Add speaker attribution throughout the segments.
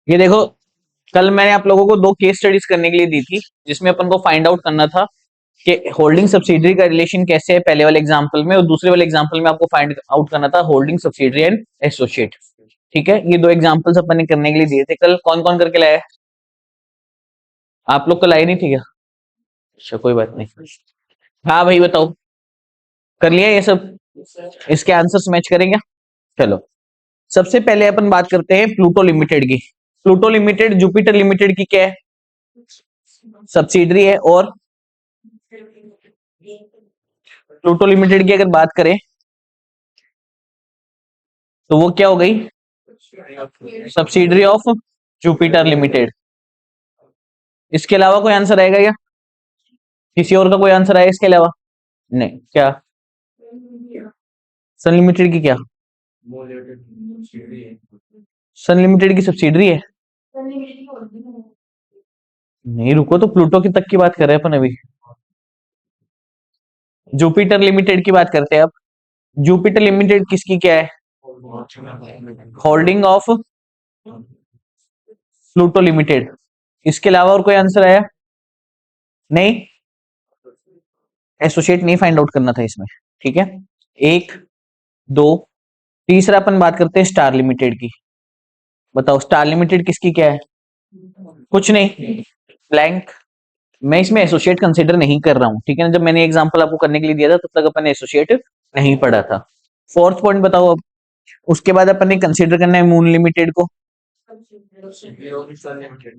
Speaker 1: ये देखो, कल मैंने आप लोगों को दो केस स्टडीज करने के लिए दी थी, जिसमें अपन को फाइंड आउट करना था कि होल्डिंग सब्सिडरी का रिलेशन कैसे है पहले वाले एग्जांपल में, और दूसरे वाले एग्जांपल में आपको फाइंड आउट करना था होल्डिंग सब्सिडरी एंड एसोसिएट। ठीक है, ये दो एग्जांपल्स अपन ने करने के लिए दिए थे कल। कौन कौन करके लाया है? आप लोग कल आए नहीं थे क्या? अच्छा, कोई बात नहीं। हाँ भाई बताओ, कर लिया ये सब? इसके आंसर्स मैच करेंगे? चलो, सबसे पहले अपन बात करते हैं प्लूटो लिमिटेड की। प्लूटो लिमिटेड जुपिटर लिमिटेड की क्या है? सब्सिडरी है। और प्लूटो लिमिटेड की अगर बात करें तो वो क्या हो गई? Subsidiary of Jupiter limited. इसके अलावा कोई आंसर आएगा क्या? किसी और का कोई आंसर आएगा इसके अलावा? नहीं। क्या? सन लिमिटेड की क्या? सन लिमिटेड की सब्सिडरी है? नहीं रुको, तो प्लूटो की तक की बात कर रहे हैं अपन अभी। जुपिटर लिमिटेड की बात करते हैं अब। जुपिटर लिमिटेड किसकी क्या है? Holding of Pluto limited. इसके अलावा और कोई आंसर आया? नहीं। एसोसिएट नहीं फाइंड आउट करना था इसमें। ठीक है, एक, दो, तीसरा अपन बात करते हैं स्टार लिमिटेड की। बताओ स्टार लिमिटेड किसकी क्या है? कुछ नहीं, ब्लैंक। मैं इसमें एसोसिएट कंसीडर नहीं कर रहा हूं, ठीक है ना। जब मैंने एग्जांपल आपको करने के लिए दिया था तब तक अपन ने एसोसिएट नहीं पढ़ा था। फोर्थ पॉइंट बताओ अब। उसके बाद अपन ने कंसीडर करना है मून लिमिटेड को,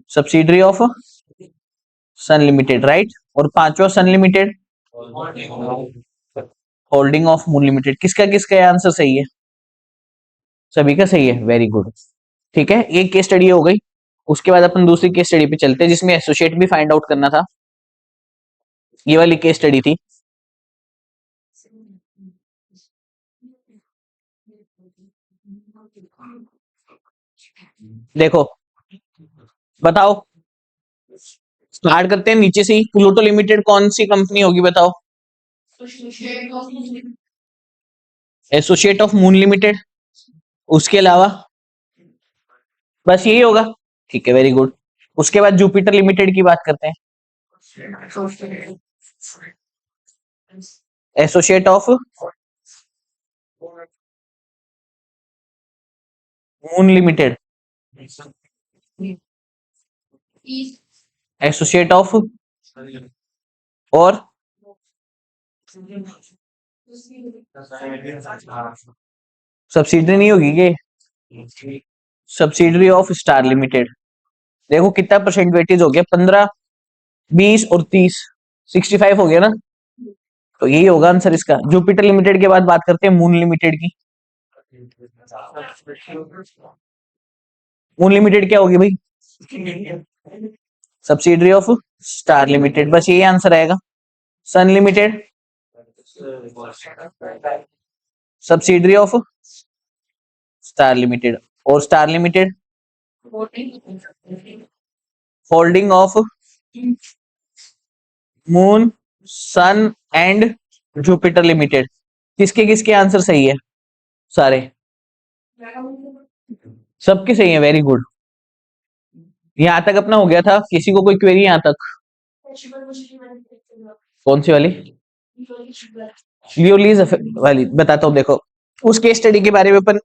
Speaker 1: subsidiary of Sun Limited, right. और पांचवा Sun Limited, holding of Moon Limited. किसका किसका आंसर सही है? सभी का सही है, वेरी गुड। ठीक है, एक केस स्टडी हो गई। उसके बाद अपन दूसरी केस स्टडी पे चलते हैं जिसमें एसोसिएट भी फाइंड आउट करना था। ये वाली केस स्टडी थी। देखो, बताओ, स्टार्ट करते हैं नीचे से ही। प्लूटो लिमिटेड कौन सी कंपनी होगी बताओ? Associate of Moon limited. उसके अलावा बस यही होगा। ठीक है, वेरी गुड। उसके बाद जुपिटर लिमिटेड की बात करते हैं। Associate of Moon limited, associate of, और सब्सिडरी नहीं होगी ये? Subsidiary of Star limited. देखो कितना परसेंट वेटेज हो गया, 15, 20 और 30, 65 हो गया ना। तो यही होगा आंसर इसका। जुपिटर लिमिटेड के बाद बात करते हैं मून लिमिटेड की। मून लिमिटेड क्या होगी भाई? सब्सिडरी ऑफ स्टार लिमिटेड, बस यही आंसर आएगा। Sun Limited, subsidiary of Star Limited. और Star Limited, holding of Moon, Sun and Jupiter Limited. किसके किसके आंसर सही है? सारे, सबके सही है, वेरी गुड। यहां तक अपना हो गया था। किसी को कोई क्वेरी यहां तक? कौन सी वाली? लियोलीज वाली बताता हूँ। देखो, उस केस स्टडी के बारे में अपन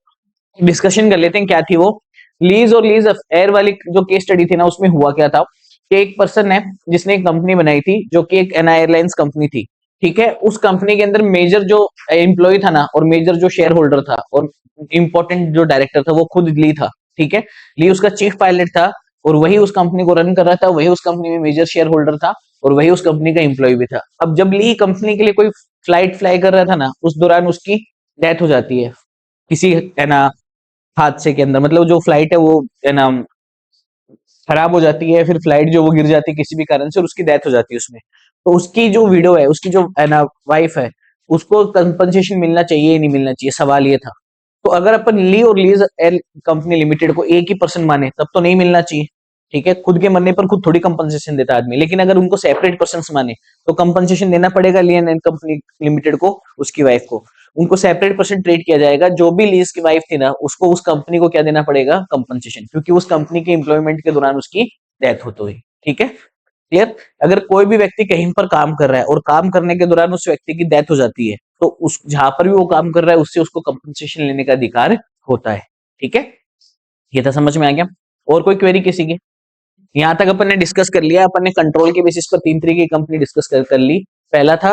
Speaker 1: डिस्कशन कर लेते हैं। क्या थी वो? लीज और लीज एयर वाली जो केस स्टडी थी ना, उसमें हुआ क्या था कि एक पर्सन है जिसने एक कंपनी बनाई थी जो कि एक एना एयरलाइंस कंपनी थी। ठीक है, उस कंपनी के अंदर मेजर जो एम्प्लॉय था ना, और मेजर जो शेयर होल्डर था, और इंपॉर्टेंट जो डायरेक्टर था, वो खुद ली था। ठीक है, ली उसका चीफ पायलट था, और वही उस कंपनी को रन कर रहा था, वही उस कंपनी में मेजर शेयर होल्डर था, और वही उस कंपनी का एम्प्लॉय भी था। अब जब ली कंपनी के लिए कोई फ्लाइट फ्लाई कर रहा था ना, उस दौरान उसकी डेथ हो जाती है किसी, है ना, हादसे के अंदर। मतलब जो फ्लाइट है वो, है ना, खराब हो जाती है, फिर फ्लाइट जो वो गिर जाती है किसी भी कारण से, और उसकी डेथ हो जाती है उसमें। तो उसकी जो विडो है, उसकी जो, है ना, वाइफ है, उसको कंपनसेशन मिलना चाहिए या नहीं मिलना चाहिए, सवाल ये था। तो अगर अपन ली और लीज एल कंपनी लिमिटेड को एक ही पर्सन माने तब तो नहीं मिलना चाहिए। ठीक है, खुद के मरने पर खुद थोड़ी कंपनसेशन देता आदमी, लेकिन अगर उनको सेपरेट पर्सन माने तो कंपनसेशन देना पड़ेगा ली एंड कंपनी लिमिटेड को, उसकी वाइफ को। उनको सेपरेट परसेंट ट्रीट किया जाएगा। जो भी लीज की वाइफ थी ना, उसको उस कंपनी को क्या देना पड़ेगा, कंपनसेशन, क्योंकि उस कंपनी के एम्प्लॉयमेंट के दौरान उसकी डेथ होती हुई। ठीक है, क्लियर। अगर कोई भी व्यक्ति कहीं पर काम कर रहा है और काम करने के दौरान उस व्यक्ति की डेथ हो जाती है, तो उस जहां पर भी वो काम कर रहा है उससे उसको कंपनसेशन लेने का अधिकार होता है। ठीक है, ये तो समझ में आ गया। और कोई क्वेरी किसी की? यहां तक अपन ने डिस्कस कर लिया, अपन ने कंट्रोल के बेसिस पर तीन तरीके की कंपनी डिस्कस कर ली। पहला था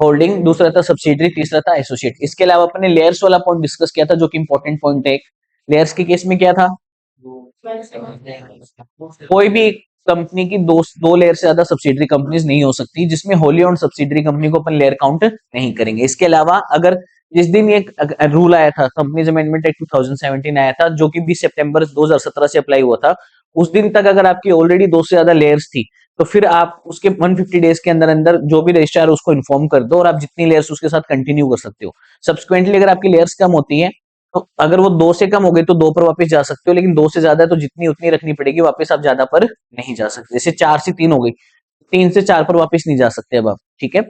Speaker 1: होल्डिंग, दूसरा था सब्सिडरी, तीसरा था एसोसिएट। इसके अलावा अपन ने लेयर्स वाला पॉइंट डिस्कस किया था, जो कि इंपॉर्टेंट पॉइंट है। लेयर्स के केस में क्या था, कोई भी कंपनी की दो लेयर से ज्यादा सब्सिडरी कंपनीज नहीं हो सकती, जिसमें होली ओन्ड सब्सिडरी कंपनी को अपन लेयर काउंट नहीं करेंगे। इसके अलावा अगर जिस दिन ये रूल आया था, कंपनीज अमेंडमेंट एक्ट 2017 आया था, जो कि 20 सितंबर 2017 से अप्लाई हुआ था, उस दिन तक अगर आपकी ऑलरेडी दो से ज्यादा लेयर्स थी, तो फिर आप उसके 150 डेज के अंदर अंदर जो भी रजिस्ट्रार उसको इन्फॉर्म कर दो और आप जितनी लेयर्स उसके साथ कंटिन्यू कर सकते हो। सब्सिक्वेंटली अगर आपकी लेयर्स कम होती है, तो अगर वो दो से कम हो गई तो दो पर वापस जा सकते हो, लेकिन दो से ज्यादा है तो जितनी उतनी रखनी पड़ेगी, वापस आप ज्यादा पर नहीं जा सकते। जैसे 4 से 3 हो गई, 3 से 4 पर वापस नहीं जा सकते अब आप। ठीक है,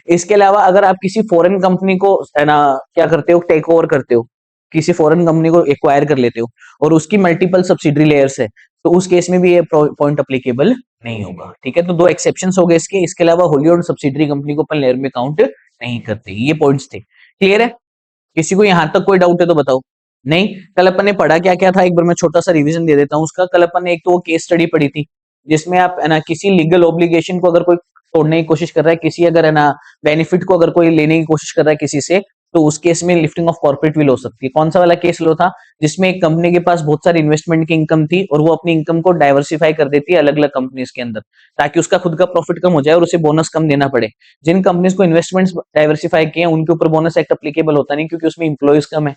Speaker 1: इसके अलावा अगर आप किसी फॉरेन कंपनी को है ना क्या करते हो, टेक ओवर करते हो, किसी फॉरेन कंपनी को एक्वायर कर लेते हो और उसकी मल्टीपल सब्सिडरी लेयर्स है, तो उस केस में भी ये पॉइंट अप्लीकेबल नहीं होगा। ठीक है, तो दो एक्सेप्शन हो गए इसके। इसके अलावा होली और सब्सिडरी कंपनी को अपन लेयर में काउंट नहीं करते। ये पॉइंट्स थे, क्लियर है? किसी को यहां तक कोई डाउट है तो बताओ। नहीं, कल अपन ने पढ़ा क्या क्या था, एक बार मैं छोटा सा रिवीजन दे देता हूँ उसका। कल अपन ने एक तो वो केस स्टडी पढ़ी थी, जिसमें आप है ना किसी लीगल ऑब्लिगेशन को अगर कोई तोड़ने की कोशिश कर रहा है, किसी अगर है ना बेनिफिट को अगर कोई लेने की कोशिश कर रहा है किसी से, तो उस केस में लिफ्टिंग ऑफ कॉर्पोरेट विल हो सकती है। कौन सा वाला केस लो था, जिसमें एक कंपनी के पास बहुत सारी इन्वेस्टमेंट की इनकम थी और वो अपनी इनकम को डाइवर्सिफाई कर देती है अलग अलग कंपनीज के अंदर, ताकि उसका खुद का प्रॉफिट कम हो जाए और उसे बोनस कम देना पड़े। जिन कंपनीज को इन्वेस्टमेंट्स डाइवर्सिफाई किए हैं उनके ऊपर बोनस एक्ट अप्लीकेबल होता नहीं, क्योंकि उसमें इंप्लॉइज कम है।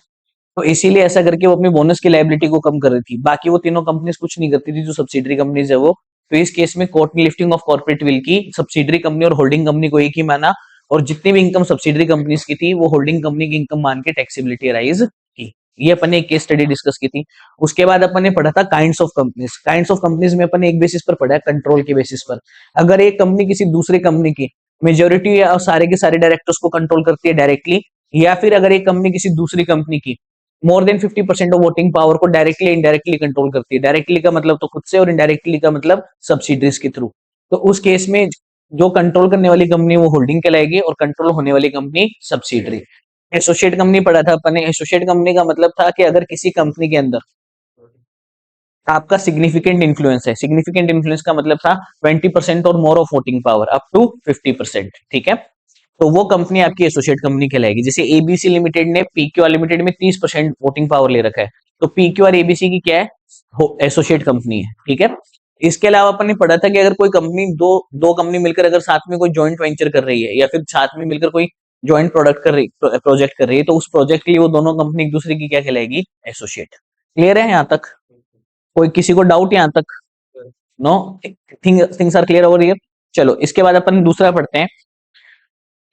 Speaker 1: तो इसीलिए ऐसा करके वो अपनी बोनस की लायबिलिटी को कम कर रही थी। बाकी वो तीनों कंपनीज कुछ नहीं करती थी, जो सब्सिडरी कंपनीज है वो। तो इस केस में कोर्ट ने लिफ्टिंग ऑफ कॉर्पोरेट विल की, सब्सिडरी कंपनी और होल्डिंग कंपनी को एक ही माना, और जितनी भी इनकम सब्सिडरी कंपनीज की थी वो होल्डिंग कंपनी की इनकम मान के टैक्सेबिलिटी अराइज की। ये अपन ने एक केस स्टडी डिस्कस की थी। उसके बाद अपन ने पढ़ा था kinds of companies. Kinds of companies में अपन ने एक बेसिस पर पढ़ा है, कंट्रोल के बेसिस पर। अगर एक कंपनी किसी दूसरे कंपनी की मेजोरिटी या सारे के सारे डायरेक्टर्स को कंट्रोल करती है डायरेक्टली, या फिर अगर एक कंपनी किसी दूसरी कंपनी की more than 50% of voting power को डायरेक्टली इनडायरेक्टली कंट्रोल करती है। डायरेक्टली का मतलब तो खुद से, और इनडायरेक्टली का मतलब सब्सिडीज के थ्रू। तो उस केस में जो कंट्रोल करने वाली कंपनी वो होल्डिंग कहलाएगी और कंट्रोल होने वाली कंपनी सब्सिडरी। एसोसिएट कंपनी पढ़ा था अपन ने। एसोसिएट कंपनी का मतलब था कि अगर किसी कंपनी के अंदर आपका सिग्निफिकेंट इन्फ्लुएंस है, सिग्निफिकेंट इन्फ्लुएंस का मतलब था 20% और more of voting power up to 50%। ठीक है, तो वो कंपनी आपकी एसोसिएट कंपनी कहलाएगी। जैसे एबीसी लिमिटेड ने पीक्यूआर लिमिटेड में 30% वोटिंग पावर ले रखा है, तो पीक्यूआर एबीसी की क्या है, एसोसिएट कंपनी है। ठीक है, इसके अलावा अपन ने पढ़ा था कि अगर कोई कंपनी दो दो कंपनी मिलकर अगर साथ में कोई जॉइंट वेंचर कर रही है, या फिर साथ में मिलकर कोई जॉइंट प्रोडक्ट कर रही प्रोजेक्ट कर रही है, तो उस प्रोजेक्ट के लिए वो दोनों कंपनी एक दूसरे की क्या कहलाएगी, एसोसिएट। क्लियर है यहाँ तक? कोई किसी को डाउट यहाँ तक? No, things are clear over here. चलो इसके बाद अपन दूसरा पढ़ते हैं,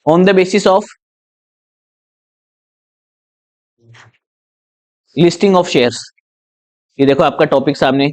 Speaker 1: on the basis of listing of shares. ये देखो आपका टॉपिक सामने।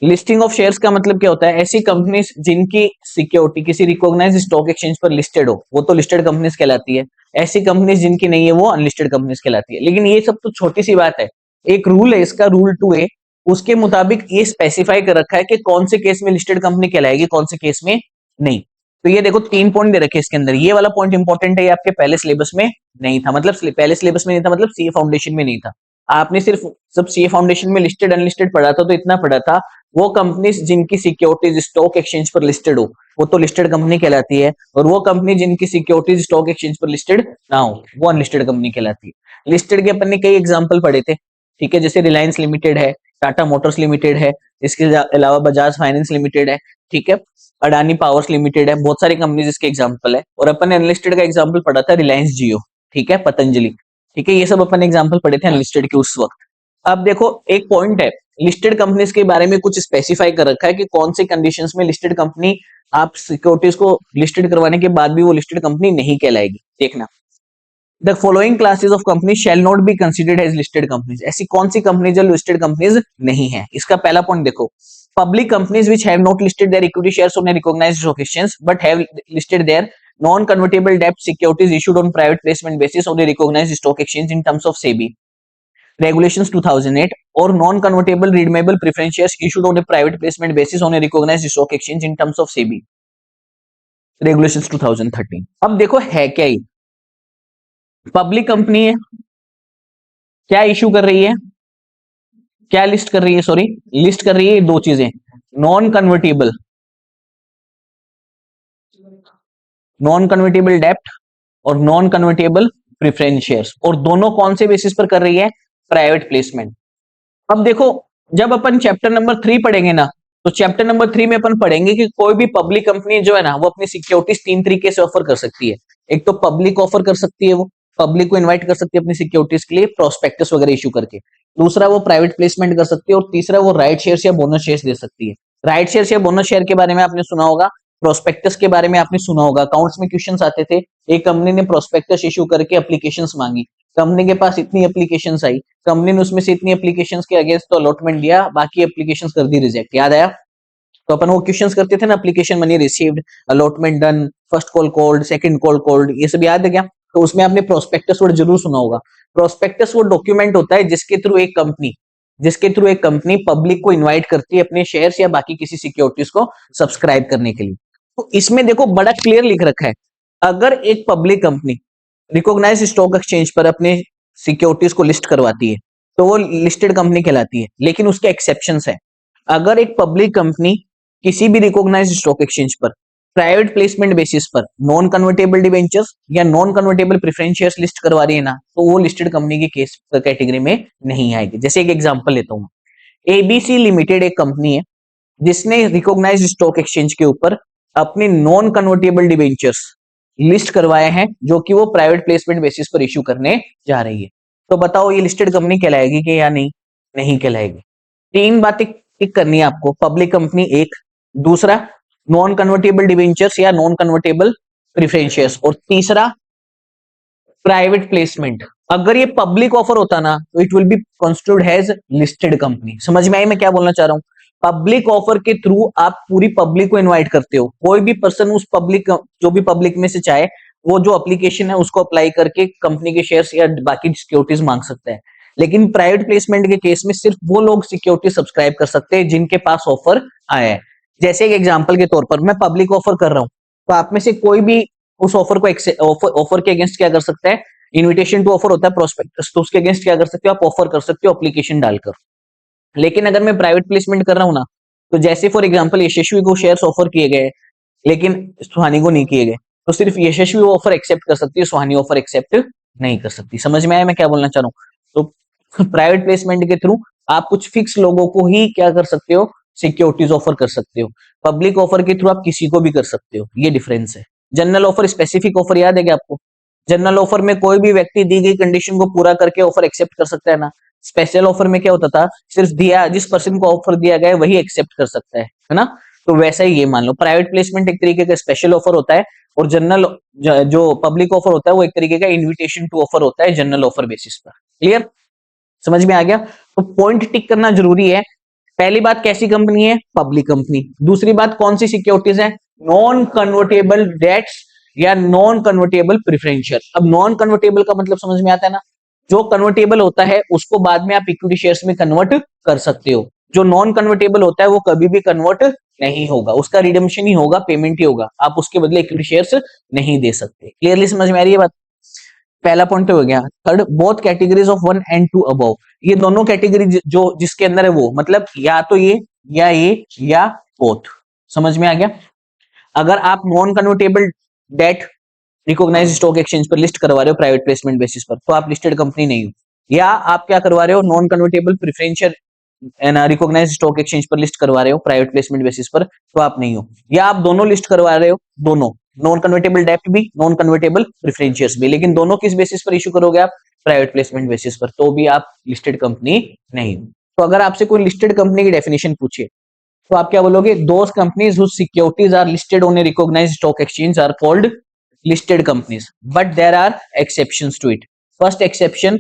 Speaker 1: लिस्टिंग ऑफ शेयर्स का मतलब क्या होता है, ऐसी कंपनीज जिनकी सिक्योरिटी किसी रिकॉग्नाइज्ड स्टॉक एक्सचेंज पर लिस्टेड हो, वो तो लिस्टेड कंपनीज कहलाती है। ऐसी कंपनीज जिनकी नहीं है वो अनलिस्टेड कंपनीज कहलाती है। लेकिन ये सब तो छोटी सी बात है, एक रूल है इसका, रूल 2A, उसके मुताबिक ये स्पेसिफाई कर रखा है कि कौन से केस में लिस्टेड कंपनी कहलाएगी, कौन से केस में नहीं। तो ये देखो 3 पॉइंट दे रखे इसके अंदर। ये वाला पॉइंट इंपॉर्टेंट है, ये आपके पहले सिलेबस में नहीं था, मतलब पहले सिलेबस में नहीं था, मतलब सीए फाउंडेशन में नहीं था। आपने सिर्फ सब सीए फाउंडेशन में लिस्टेड अनलिस्टेड पढ़ा था, तो इतना पढ़ा था, वो कंपनीज जिनकी सिक्योरिटीज स्टॉक एक्सचेंज पर लिस्टेड हो वो तो लिस्टेड कंपनी कहलाती है, और वो कंपनी जिनकी सिक्योरिटीज स्टॉक एक्सचेंज पर लिस्टेड ना हो वो अनलिस्टेड कंपनी कहलाती है। लिस्टेड के अपन ने कई एग्जांपल पढ़े थे। ठीक है, जैसे रिलायंस लिमिटेड है, टाटा मोटर्स लिमिटेड है, इसके अलावा बजाज फाइनेंस लिमिटेड है। ठीक है, अडानी पावर्स लिमिटेड है, बहुत सारी कंपनीज इसके एग्जाम्पल है। और अपन ने अनलिस्टेड का एग्जाम्पल पढ़ा था रिलायंस जियो, ठीक है, पतंजलि। ठीक है, ये सब अपन एग्जाम्पल पढ़े थे अनलिस्टेड के उस वक्त। अब देखो एक पॉइंट है, लिस्टेड कंपनीज के बारे में कुछ स्पेसिफाई कर रखा है कि कौन से कंडीशंस में लिस्टेड कंपनी, आप सिक्योरिटीज को लिस्टेड करवाने के बाद भी वो लिस्टेड कंपनी नहीं कहलाएगी। देखना, the following classes of company shall not be considered as listed companies. ऐसी कौन सी कंपनी जो लिस्टेड कंपनीज नहीं है? इसका पहला पॉइंट देखो, public companies which have not listed their equity shares on a recognized stock exchange but have listed their non-convertible debt securities issued on private placement basis on a recognized stock exchange in terms of SEBI regulations 2008 or non-convertible redeemable preference shares issued on a private placement basis on a recognized stock exchange in terms of SEBI regulations 2013। अब देखो है क्या, ये public company है, क्या issue कर रही है, क्या लिस्ट कर रही है, सॉरी लिस्ट कर रही है दो चीजें, नॉन कन्वर्टेबल डेप्ट और नॉन कन्वर्टेबल प्रेफरेंस शेयर्स, और दोनों कौन से बेसिस पर कर रही है, प्राइवेट प्लेसमेंट। अब देखो जब अपन चैप्टर नंबर 3 पढ़ेंगे ना, तो चैप्टर नंबर 3 में अपन पढ़ेंगे कि कोई भी पब्लिक कंपनी जो है ना वो अपनी सिक्योरिटीज 3 तरीके से ऑफर कर सकती है। एक तो पब्लिक ऑफर कर सकती है, वो पब्लिक को इनवाइट कर सकती है अपनी सिक्योरिटीज के लिए प्रोस्पेक्टस वगैरह इशू करके, दूसरा वो प्राइवेट प्लेसमेंट कर सकती है, और तीसरा वो राइट शेयर्स या बोनस शेयर्स दे सकती है। राइट शेयर्स या बोनस शेयर के बारे में आपने सुना होगा, प्रोस्पेक्टस के बारे में आपने सुना होगा, अकाउंट्स में क्वेश्चंस आते थे, एक कंपनी ने प्रोस्पेक्टस इशू करके एप्लीकेशंस मांगी, कंपनी के पास इतनी एप्लीकेशंस आई, कंपनी ने उसमें से इतनी एप्लीकेशंस के अगेंस्ट तो अलॉटमेंट दिया, बाकी एप्लीकेशंस कर दी रिजेक्ट, याद आया। तो अपन वो क्वेश्चंस करते थे ना, application money received, allotment done, first call called, second call called, ये सब याद है क्या। तो उसमें आपने प्रोस्पेक्टस वर्ड जरूर सुना होगा। प्रोस्पेक्टस वो डॉक्यूमेंट होता है जिसके थ्रू एक कंपनी पब्लिक को इनवाइट करती है अपने शेयर्स या बाकी किसी सिक्योरिटीज को सब्सक्राइब करने के लिए। तो इसमें देखो बड़ा क्लियर लिख रखा है, अगर एक public company recognised stock exchange पर अपने सिक्योरिटीज को लिस्ट करवाती है तो वो लिस्टेड कंपनी कहलाती है, लेकिन उसके एक्सेप्शंस है। अगर एक पब्लिक कंपनी किसी भी रिकॉग्नाइज्ड स्टॉक एक्सचेंज पर प्राइवेट प्लेसमेंट बेसिस पर नॉन कन्वर्टेबल डिबेंचर्स या non convertible preference shares list करवा रही है ना, तो वो लिस्टेड कंपनी के केस कैटेगरी में नहीं आएगी। जैसे एक एग्जांपल लेता हूं, एबीसी लिमिटेड एक कंपनी है जिसने रिकॉग्नाइज्ड स्टॉक एक्सचेंज के ऊपर अपने नॉन कन्वर्टेबल डिबेंचर्स लिस्ट करवाए हैं, जो कि वो प्राइवेट प्लेसमेंट बेसिस पर इश्यू करने जा रही है। तो बताओ ये लिस्टेड कंपनी कहलाएगी कि या नहीं, नहीं कहलाएगी। तीन बातें टिक करनी है आपको, पब्लिक कंपनी एक, दूसरा नॉन कन्वर्टेबल डिबेंचर्स या नॉन कन्वर्टेबल प्रेफरेंस शेयर्स, और तीसरा प्राइवेट प्लेसमेंट। अगर ये पब्लिक ऑफर होता ना तो it will be constituted as listed company. समझ में आई मैं क्या बोलना चाह रहा हूं। पब्लिक ऑफर के थ्रू आप पूरी पब्लिक को इनवाइट करते हो, कोई भी पर्सन उस पब्लिक, जो भी पब्लिक में से चाहे वो जो एप्लीकेशन है उसको अप्लाई करके कंपनी के शेयर्स या बाकी सिक्योरिटीज मांग सकता है। लेकिन प्राइवेट प्लेसमेंट के केस में सिर्फ वो लोग सिक्योरिटी सब्सक्राइब कर सकते हैं जिनके पास ऑफर आया है। जैसे एक एग्जांपल के तौर पर मैं पब्लिक ऑफर कर रहा हूं, तो आप में से कोई भी उस ऑफर को ऑफर के अगेंस्ट क्या कर सकता है, इन्विटेशन टू ऑफर होता है प्रोस्पेक्टस, तो उसके अगेंस्ट क्या कर सकते हो आप, ऑफर कर सकते हो एप्लीकेशन डालकर। लेकिन अगर मैं प्राइवेट प्लेसमेंट कर रहा हूं ना, तो जैसे फॉर एग्जांपल यशस्वी को शेयर्स ऑफर किए गए लेकिन सुहानी को नहीं किए गए, तो सिर्फ यशस्वी वो ऑफर एक्सेप्ट कर सकती है, सुहानी ऑफर एक्सेप्ट नहीं कर सकती। समझ में आया मैं क्या बोलना चाह रहा हूं। तो प्राइवेट प्लेसमेंट के थ्रू आप कुछ फिक्स लोगों को ही क्या कर सकते हो, सिक्योरिटीज ऑफर कर सकते हो। पब्लिक ऑफर के थ्रू आप किसी को भी कर सकते हो, ये डिफरेंस है। जनरल ऑफर, स्पेसिफिक ऑफर याद है क्या आपको। जनरल ऑफर में कोई भी व्यक्ति दी गई कंडीशन को पूरा करके ऑफर एक्सेप्ट कर सकता है ना। स्पेशल ऑफर में क्या होता था, सिर्फ दिया, जिस पर्सन को ऑफर दिया गया है वही एक्सेप्ट कर सकता है ना। तो वैसा ही ये मान लो, प्राइवेट प्लेसमेंट एक तरीके का स्पेशल ऑफर होता है, और जनरल जो पब्लिक ऑफर होता है वो एक तरीके का इन्विटेशन टू ऑफर होता है जनरल ऑफर बेसिस पर। क्लियर, समझ में आ गया। तो पॉइंट टिक करना जरूरी है। पहली बात कैसी कंपनी है, पब्लिक कंपनी। दूसरी बात कौन सी सिक्योरिटीज है, नॉन कन्वर्टेबल डेट्स या नॉन कन्वर्टेबल प्रेफरेंस शेयर। अब नॉन कन्वर्टेबल का मतलब समझ में आता है ना, जो कन्वर्टेबल होता है उसको बाद में आप इक्विटी शेयर्स में कन्वर्ट कर सकते हो। जो नॉन कन्वर्टेबल होता है वो कभी भी कन्वर्ट नहीं होगा, उसका रिडम्पशन ही होगा, पेमेंट ही होगा, आप उसके बदले इक्विटी शेयर्स नहीं दे सकते। क्लियरली समझ में आ रही है बात। पहला पॉइंट हो गया। Third, both categories of 1 and 2 above. ये दोनों कैटेगरी जो जिसके अंदर है वो, मतलब या तो ये या बोथ। समझ में आ गया। अगर आप non convertible debt recognised stock exchange पर लिस्ट करवा रहे हो प्राइवेट प्लेसमेंट बेसिस पर, तो आप लिस्टेड कंपनी नहीं हो। या आप क्या करवा रहे हो, non convertible preferential recognised stock exchange पर लिस्ट करवा रहे हो प्राइवेट प्लेसमेंट बेसिस पर, तो आप नहीं हो। या आप दोनों लिस्ट करवा रहे हो, दोनों, नॉन कन्वर्टेबल डेप्ट भी, नॉन कन्वर्टेबल प्रेफरेंशियल्स भी, लेकिन दोनों किस बेसिस पर इशू करोगे आप, प्राइवेट प्लेसमेंट बेसिस पर, तो भी आप लिस्टेड कंपनी नहीं हो। तो अगर आपसे कोई लिस्टेड कंपनी की डेफिनेशन पूछे तो आप क्या बोलोगे, those companies whose securities are listed on a recognised stock exchange are called listed companies, but there are exceptions to it. First exception,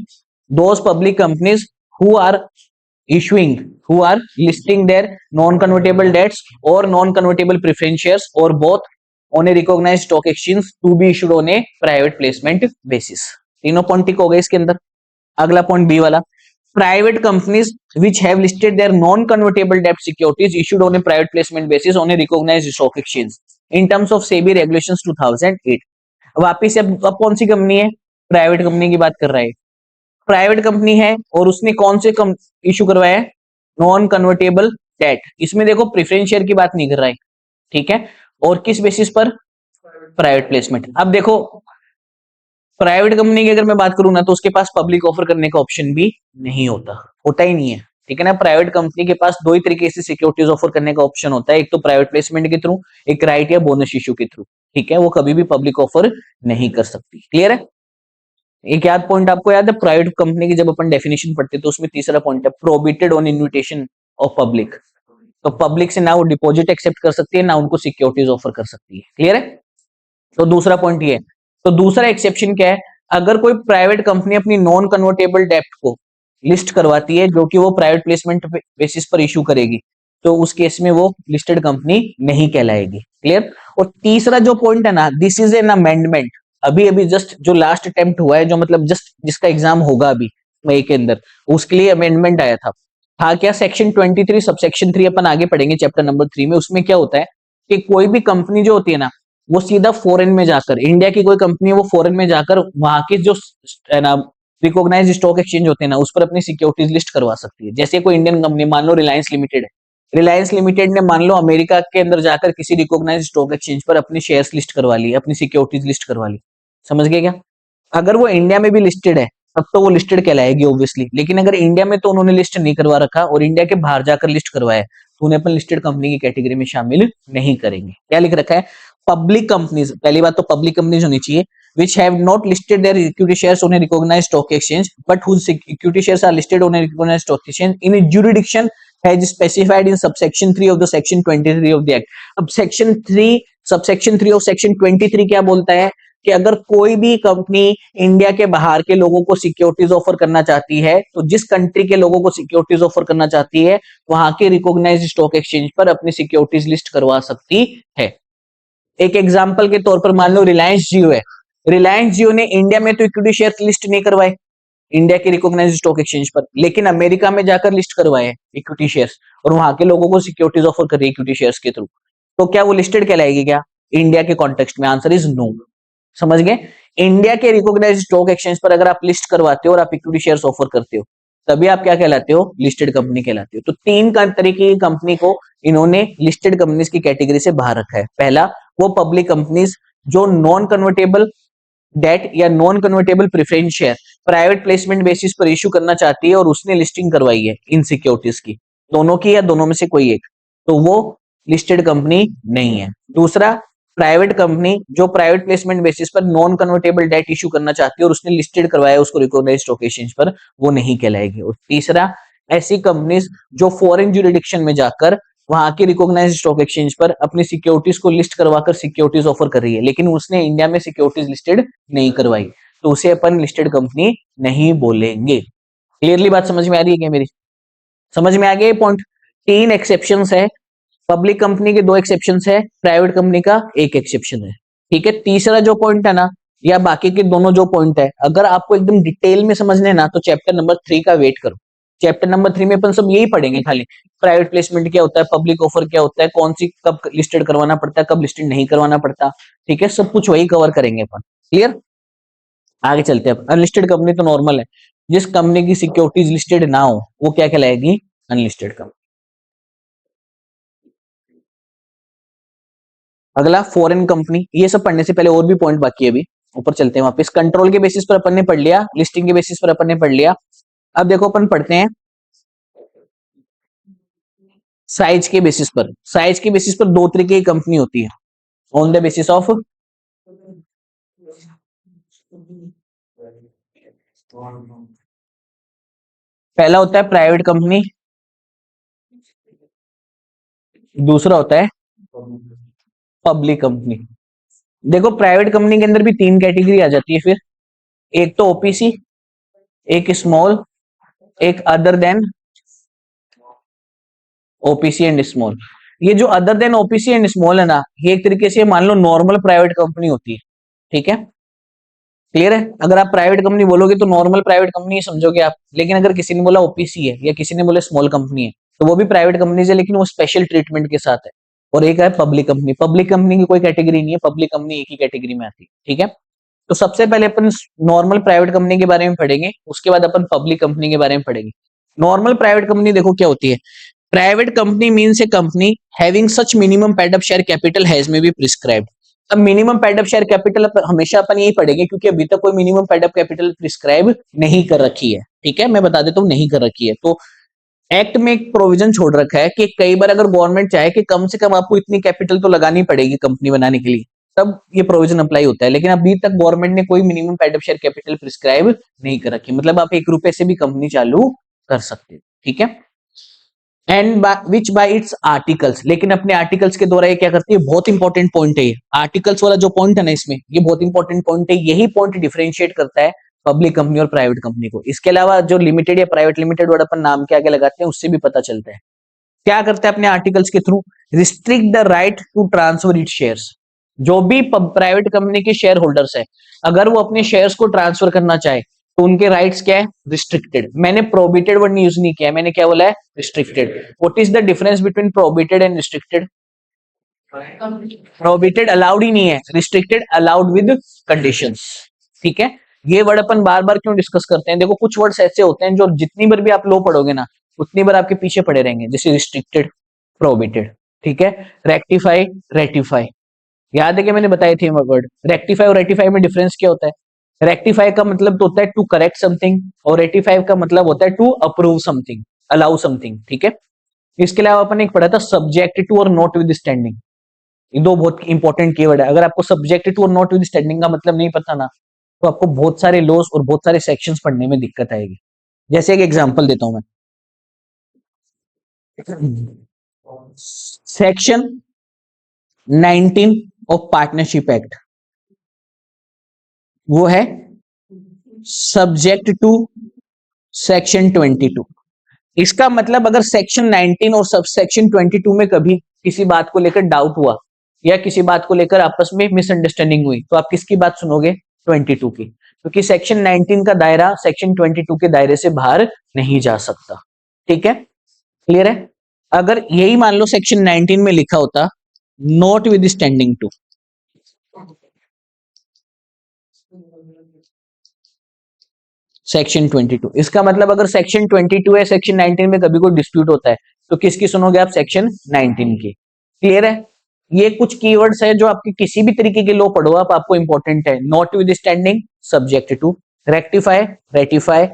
Speaker 1: those public companies who are issuing who are listing their non-convertible debts or non-convertible preference shares or both on a recognized stock exchange to be issued on a private placement basis. तीनों point टिक हो गए इसके अंदर। अगला point B वाला, private companies which have listed their non-convertible debt securities issued on a private placement basis on a recognized stock exchange in terms of SEBI regulations 2008। वापिस अब कौन सी कंपनी है, प्राइवेट कंपनी की बात कर रहा है, प्राइवेट कंपनी है और उसने कौन से इशू करवाया है, नॉन कन्वर्टेबल डेट। इसमें देखो प्रेफरेंस शेयर की बात नहीं कर रहा है, ठीक है, और किस बेसिस पर, प्राइवेट प्लेसमेंट। अब देखो प्राइवेट कंपनी की अगर मैं बात करूं ना तो उसके पास पब्लिक ऑफर करने का ऑप्शन भी नहीं होता, होता ही नहीं है, ठीक है ना। प्राइवेट कंपनी के पास दो ही तरीके से सिक्योरिटीज ऑफर करने का ऑप्शन होता है, एक तो प्राइवेट प्लेसमेंट के थ्रू, एक राइट या बोनस इशू के थ्रू, ठीक है। वो कभी भी पब्लिक ऑफर नहीं कर सकती। क्लियर है? एक याद पॉइंट आपको याद है, प्राइवेट कंपनी की जब अपन डेफिनेशन पढ़ते तो उसमें तीसरा पॉइंट है prohibited on invitation of public. तो पब्लिक से ना वो डिपॉजिट एक्सेप्ट कर सकती है ना उनको सिक्योरिटीज ऑफर कर सकती है। क्लियर है? तो दूसरा पॉइंट ये है। तो दूसरा एक्सेप्शन क्या है, अगर कोई प्राइवेट कंपनी अपनी नॉन कन्वर्टेबल डेप्ट को लिस्ट करवाती है जो कि वो प्राइवेट प्लेसमेंट बेसिस पर इशू करेगी, तो उस केस में वो लिस्टेड कंपनी नहीं कहलाएगी। क्लियर? और तीसरा जो पॉइंट है ना, दिस इज एन अमेंडमेंट, अभी अभी जस्ट जो लास्ट अटेम्प्ट हुआ है, जो मतलब जस्ट जिसका एग्जाम होगा अभी मई के अंदर, उसके लिए अमेंडमेंट आया था क्या, सेक्शन 23 सबसेक्शन 3 अपन आगे पढ़ेंगे चैप्टर नंबर 3 में। उसमें क्या होता है कि कोई भी कंपनी जो होती है ना, वो सीधा फॉरेन में जाकर, इंडिया की कोई कंपनी है वो फॉरेन में जाकर वहां के जो है ना रिकॉग्नाइज्ड स्टॉक एक्सचेंज होते हैं ना, उस पर अपनी सिक्योरिटीज लिस्ट करवा सकती है। जैसे कोई इंडियन कंपनी, मान लो रिलायंस लिमिटेड है, रिलायंस लिमिटेड ने मान लो अमेरिका के अंदर जाकर किसी रिकॉग्नाइज्ड स्टॉक एक्सचेंज पर अपनी शेयर्स लिस्ट करवा ली, अपनी सिक्योरिटीज लिस्ट करवा ली, समझ गए क्या। अगर वो इंडिया में भी लिस्टेड है तब तो वो लिस्टेड कहलाएगी ऑब्वियसली, लेकिन अगर इंडिया में तो उन्होंने लिस्ट नहीं करवा रखा और इंडिया के बाहर जाकर लिस्ट करवाया है, तो उन्हें अपन लिस्टेड कंपनी की कैटेगरी में शामिल नहीं करेंगे। क्या लिख रखा है, पब्लिक कंपनीज, पहली बात तो पब्लिक कंपनीज होनी चाहिए, which have not listed their equity shares on a recognized stock exchange but whose equity shares are listed on a recognized stock exchange in a jurisdiction has specified in subsection 3 of the section 23 of the act। अब section 3 subsection 3 of section 23 क्या बोलता है कि अगर कोई भी company India के बाहर के लोगों को सिक्योरिटीज ऑफर करना चाहती है, तो जिस कंट्री के लोगों को सिक्योरिटीज ऑफर करना चाहती है वहां के रिकॉग्नाइज्ड स्टॉक एक्सचेंज पर अपनी सिक्योरिटीज लिस्ट करवा सकती है। एक एग्जांपल के तौर पर मान लो रिलायंस जियो है, रिलायंस जियो ने इंडिया में तो इक्विटी शेयर लिस्ट नहीं करवाए इंडिया के रिकॉग्नाइज्ड स्टॉक एक्सचेंज पर, लेकिन अमेरिका में जाकर लिस्ट करवाए इक्विटी शेयर्स और वहां के लोगों को सिक्योरिटीज ऑफर कर रही है इक्विटी शेयर्स के थ्रू, तो क्या वो लिस्टेड कहलाएगी क्या इंडिया के कॉन्टेक्स्ट में? Answer is no. समझ गए? इंडिया के रिकॉग्नाइज्ड स्टॉक एक्सचेंज पर अगर आप लिस्ट करवाते हो और आप इक्विटी शेयर्स ऑफर करते हो, तभी आप क्या कहलाते हो, लिस्टेड कंपनी कहलाते हो। तो तीन तरीके की कंपनी को इन्होंने लिस्टेड कंपनीज की कैटेगरी से बाहर रखा है। पहला, वो पब्लिक कंपनीज जो नॉन कन्वर्टेबल डेट या non convertible preference share private placement basis पर इशू करना चाहती है और उसने लिस्टिंग करवाई है इन सिक्योरिटीज की, दोनों की या दोनों में से कोई एक, तो वो लिस्टेड कंपनी नहीं है। दूसरा, प्राइवेट कंपनी जो प्राइवेट प्लेसमेंट बेसिस पर नॉन कन्वर्टेबल डेट इशू करना चाहती है और उसने लिस्टेड करवाया उसको रिकॉग्नाइज्ड स्टॉक एक्सचेंज पर, वो नहीं कहलाएगी। और तीसरा, ऐसी कंपनीज जो फॉरेन ज्यूरिडिक्शन में जाकर वहां के रिकॉग्नाइज्ड स्टॉक एक्सचेंज पर अपनी सिक्योरिटीज को लिस्ट करवाकर सिक्योरिटीज ऑफर कर रही है, लेकिन उसने इंडिया में सिक्योरिटीज लिस्टेड नहीं करवाई, तो उसे अपन लिस्टेड कंपनी नहीं बोलेंगे। क्लियरली बात समझ में आ रही है क्या मेरी? समझ में आ गया ये पॉइंट? तीन एक्सेप्शंस है, पब्लिक कंपनी के दो एक्सेप्शंस है, प्राइवेट कंपनी का एक एक्सेप्शन है, ठीक है। तीसरा जो पॉइंट है ना, या बाकी के दोनों जो पॉइंट है, अगर आपको एकदम डिटेल में समझने ना तो चैप्टर नंबर 3 का वेट करो। चैप्टर नंबर 3 में अपन सब यही पढ़ेंगे, खाली प्राइवेट प्लेसमेंट क्या होता है, पब्लिक ऑफर क्या होता है, कौन सी कब लिस्टेड करवाना पड़ता है, कब लिस्टेड नहीं करवाना पड़ता, ठीक है, सब कुछ वही कवर करेंगे अपन। क्लियर? आगे चलते हैं। अनलिस्टेड कंपनी तो नॉर्मल है, जिस कंपनी की सिक्योरिटीज लिस्टेड ना हो वो क्या कहलाएगी, अनलिस्टेड कंपनी। अगला, फॉरेन कंपनी। ये सब पढ़ने से पहले और भी पॉइंट बाकी है, अभी ऊपर चलते हैं। वापस कंट्रोल के बेसिस पर अपन ने पढ़ लिया, लिस्टिंग के बेसिस पर अपन ने पढ़ लिया। अब देखो अपन पढ़ते हैं साइज के बेसिस पर। साइज के बेसिस पर दो तरीके की कंपनी होती है, ऑन द बेसिस ऑफ, पहला होता है प्राइवेट कंपनी, दूसरा होता है पब्लिक कंपनी। देखो प्राइवेट कंपनी के अंदर भी तीन कैटेगरी आ जाती है फिर, एक तो ओपीसी, एक स्मॉल, एक other than OPC and small. ये जो other than OPC and small है ना, ये एक तरीके से मान लो नॉर्मल प्राइवेट कंपनी होती है, ठीक है, क्लियर है। अगर आप प्राइवेट कंपनी बोलोगे तो नॉर्मल प्राइवेट कंपनी समझोगे आप, लेकिन अगर किसी ने बोला ओपीसी है या किसी ने बोला स्मॉल कंपनी है, तो वो भी प्राइवेट कंपनी है, लेकिन वो स्पेशल ट्रीटमेंट के साथ है। और एक है पब्लिक कंपनी। पब्लिक कंपनी की कोई कैटेगरी नहीं है, पब्लिक कंपनी एक ही कैटेगरी में आती है, ठीक है। तो सबसे पहले अपन नॉर्मल प्राइवेट कंपनी के बारे में पढ़ेंगे, उसके बाद अपन पब्लिक कंपनी के बारे में पढ़ेंगे। नॉर्मल प्राइवेट कंपनी देखो क्या होती है। Private company means A company having such minimum paid up share capital has में बी प्रिस्क्राइब्ड। अब minimum paid up share capital हमेशा अपन यही पढ़ेंगे, क्योंकि अभी तक कोई minimum paid up capital prescribe नहीं कर रखी है, ठीक है, मैं बता देता हूँ नहीं कर रखी है। तो एक्ट में एक प्रोविजन छोड़ रखा है कि कई बार अगर गवर्नमेंट चाहे कि कम से कम आपको इतनी कैपिटल तो लगानी पड़ेगी कंपनी बनाने के लिए, तब ये प्रोविजन अप्लाई होता है। लेकिन अभी तक गवर्नमेंट ने कोई minimum paid up share capital prescribe नहीं कर रखी, मतलब आप 1 रुपए से भी कंपनी चालू कर सकते, ठीक है। And which bye it's articles, लेकिन अपने आर्टिकल्स के द्वारा ये क्या करती है, बहुत इंपॉर्टेंट पॉइंट है ये आर्टिकल्स वाला जो पॉइंट है ना इसमें, ये बहुत इंपॉर्टेंट पॉइंट है। यही पॉइंट डिफरेंशिएट करता है पब्लिक कंपनी और प्राइवेट कंपनी को। इसके अलावा जो लिमिटेड या प्राइवेट लिमिटेड वर्ड अपन नाम के आगे लगाते हैं उससे भी पता चलता है। क्या करता है अपने आर्टिकल्स के through, restrict the right to transfer it shares. जो भी प्राइवेट कंपनी के शेयर होल्डर्स है, अगर वो अपने शेयर्स को ट्रांसफर करना चाहे तो उनके राइट्स क्या है, रिस्ट्रिक्टेड। मैंने प्रोहिबिटेड वर्ड यूज नहीं किया, मैंने क्या बोला है, restricted. What is the difference between prohibited and restricted? Prohibited allowed ही नहीं है, रिस्ट्रिक्टेड अलाउड विद कंडीशंस, ठीक है। ये वर्ड अपन बार बार क्यों डिस्कस करते हैं, देखो कुछ वर्ड्स ऐसे होते हैं जो जितनी बार भी आप लो पढ़ोगे ना उतनी बार आपके पीछे पड़े रहेंगे, जैसे रिस्ट्रिक्टेड, प्रोहिबिटेड, ठीक है। रेक्टिफाई, रेटिफाई, याद है कि मैंने बताए थे वर्ड। रेक्टिफाई और रेटिफाई में डिफरेंस क्या होता है? रेक्टिफाई का मतलब तो होता है टू करेक्ट समथिंग, और रेटिफाई का मतलब होता है to approve something, allow something, ठीक है। इसके अलावा अपन एक पढ़ा था सब्जेक्ट टू और नॉट विद स्टैंडिंग। ये दो बहुत इंपॉर्टेंट कीवर्ड है। अगर आपको सब्जेक्ट टू और नॉट विद स्टैंडिंग का मतलब नहीं पता ना, तो आपको बहुत सारे लॉस और बहुत सारे सेक्शंस पढ़ने में दिक्कत आएगी। जैसे एक एग्जांपल देता हूं मैं, सेक्शन 19 ऑफ पार्टनरशिप एक्ट, वो है सब्जेक्ट टू सेक्शन 22। इसका मतलब अगर सेक्शन 19 और सब सेक्शन 22 में कभी किसी बात को लेकर डाउट हुआ या किसी बात को लेकर आपस में मिसअंडरस्टैंडिंग हुई, तो आप किसकी बात सुनोगे, 22 की, क्योंकि सेक्शन 19 का दायरा सेक्शन 22 के दायरे से बाहर नहीं जा सकता, ठीक है, क्लियर है। अगर यही मान लो सेक्शन 19 में लिखा होता notwithstanding to, section 22, इसका मतलब अगर सेक्शन 22 है सेक्शन 19 में कभी कोई डिस्प्यूट होता है तो किसकी सुनोगे आप, सेक्शन 19 की, क्लियर है। ये कुछ कीवर्ड्स है जो आपके किसी भी तरीके के लो पढ़ो आप, आपको इंपॉर्टेंट है। Notwithstanding, subject to, rectify, ratify,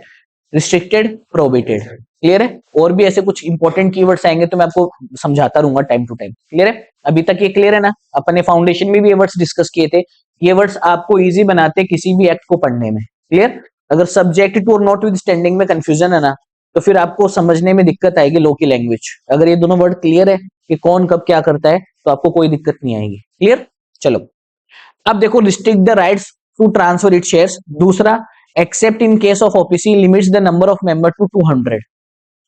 Speaker 1: restricted, prohibited, clear है। और भी ऐसे कुछ इंपॉर्टेंट कीवर्ड्स आएंगे तो मैं आपको समझाता रहूंगा टाइम टू टाइम, क्लियर है। अभी तक ये क्लियर है ना, अपने फाउंडेशन में भी ये वर्ड्स डिस्कस किए थे। ये वर्ड्स आपको इजी बनाते किसी भी एक्ट को पढ़ने में, क्लियर। अगर सब्जेक्ट टू और नॉट विद स्टैंडिंग में कंफ्यूजन है ना, तो फिर आपको समझने में दिक्कत आएगी लॉ की लैंग्वेज। अगर ये दोनों वर्ड क्लियर है कि कौन कब क्या करता है, तो आपको कोई दिक्कत नहीं आएगी, क्लियर। चलो अब देखो, restrict the rights to transfer it shares. दूसरा, except in case of OPC limits the number of member to 200,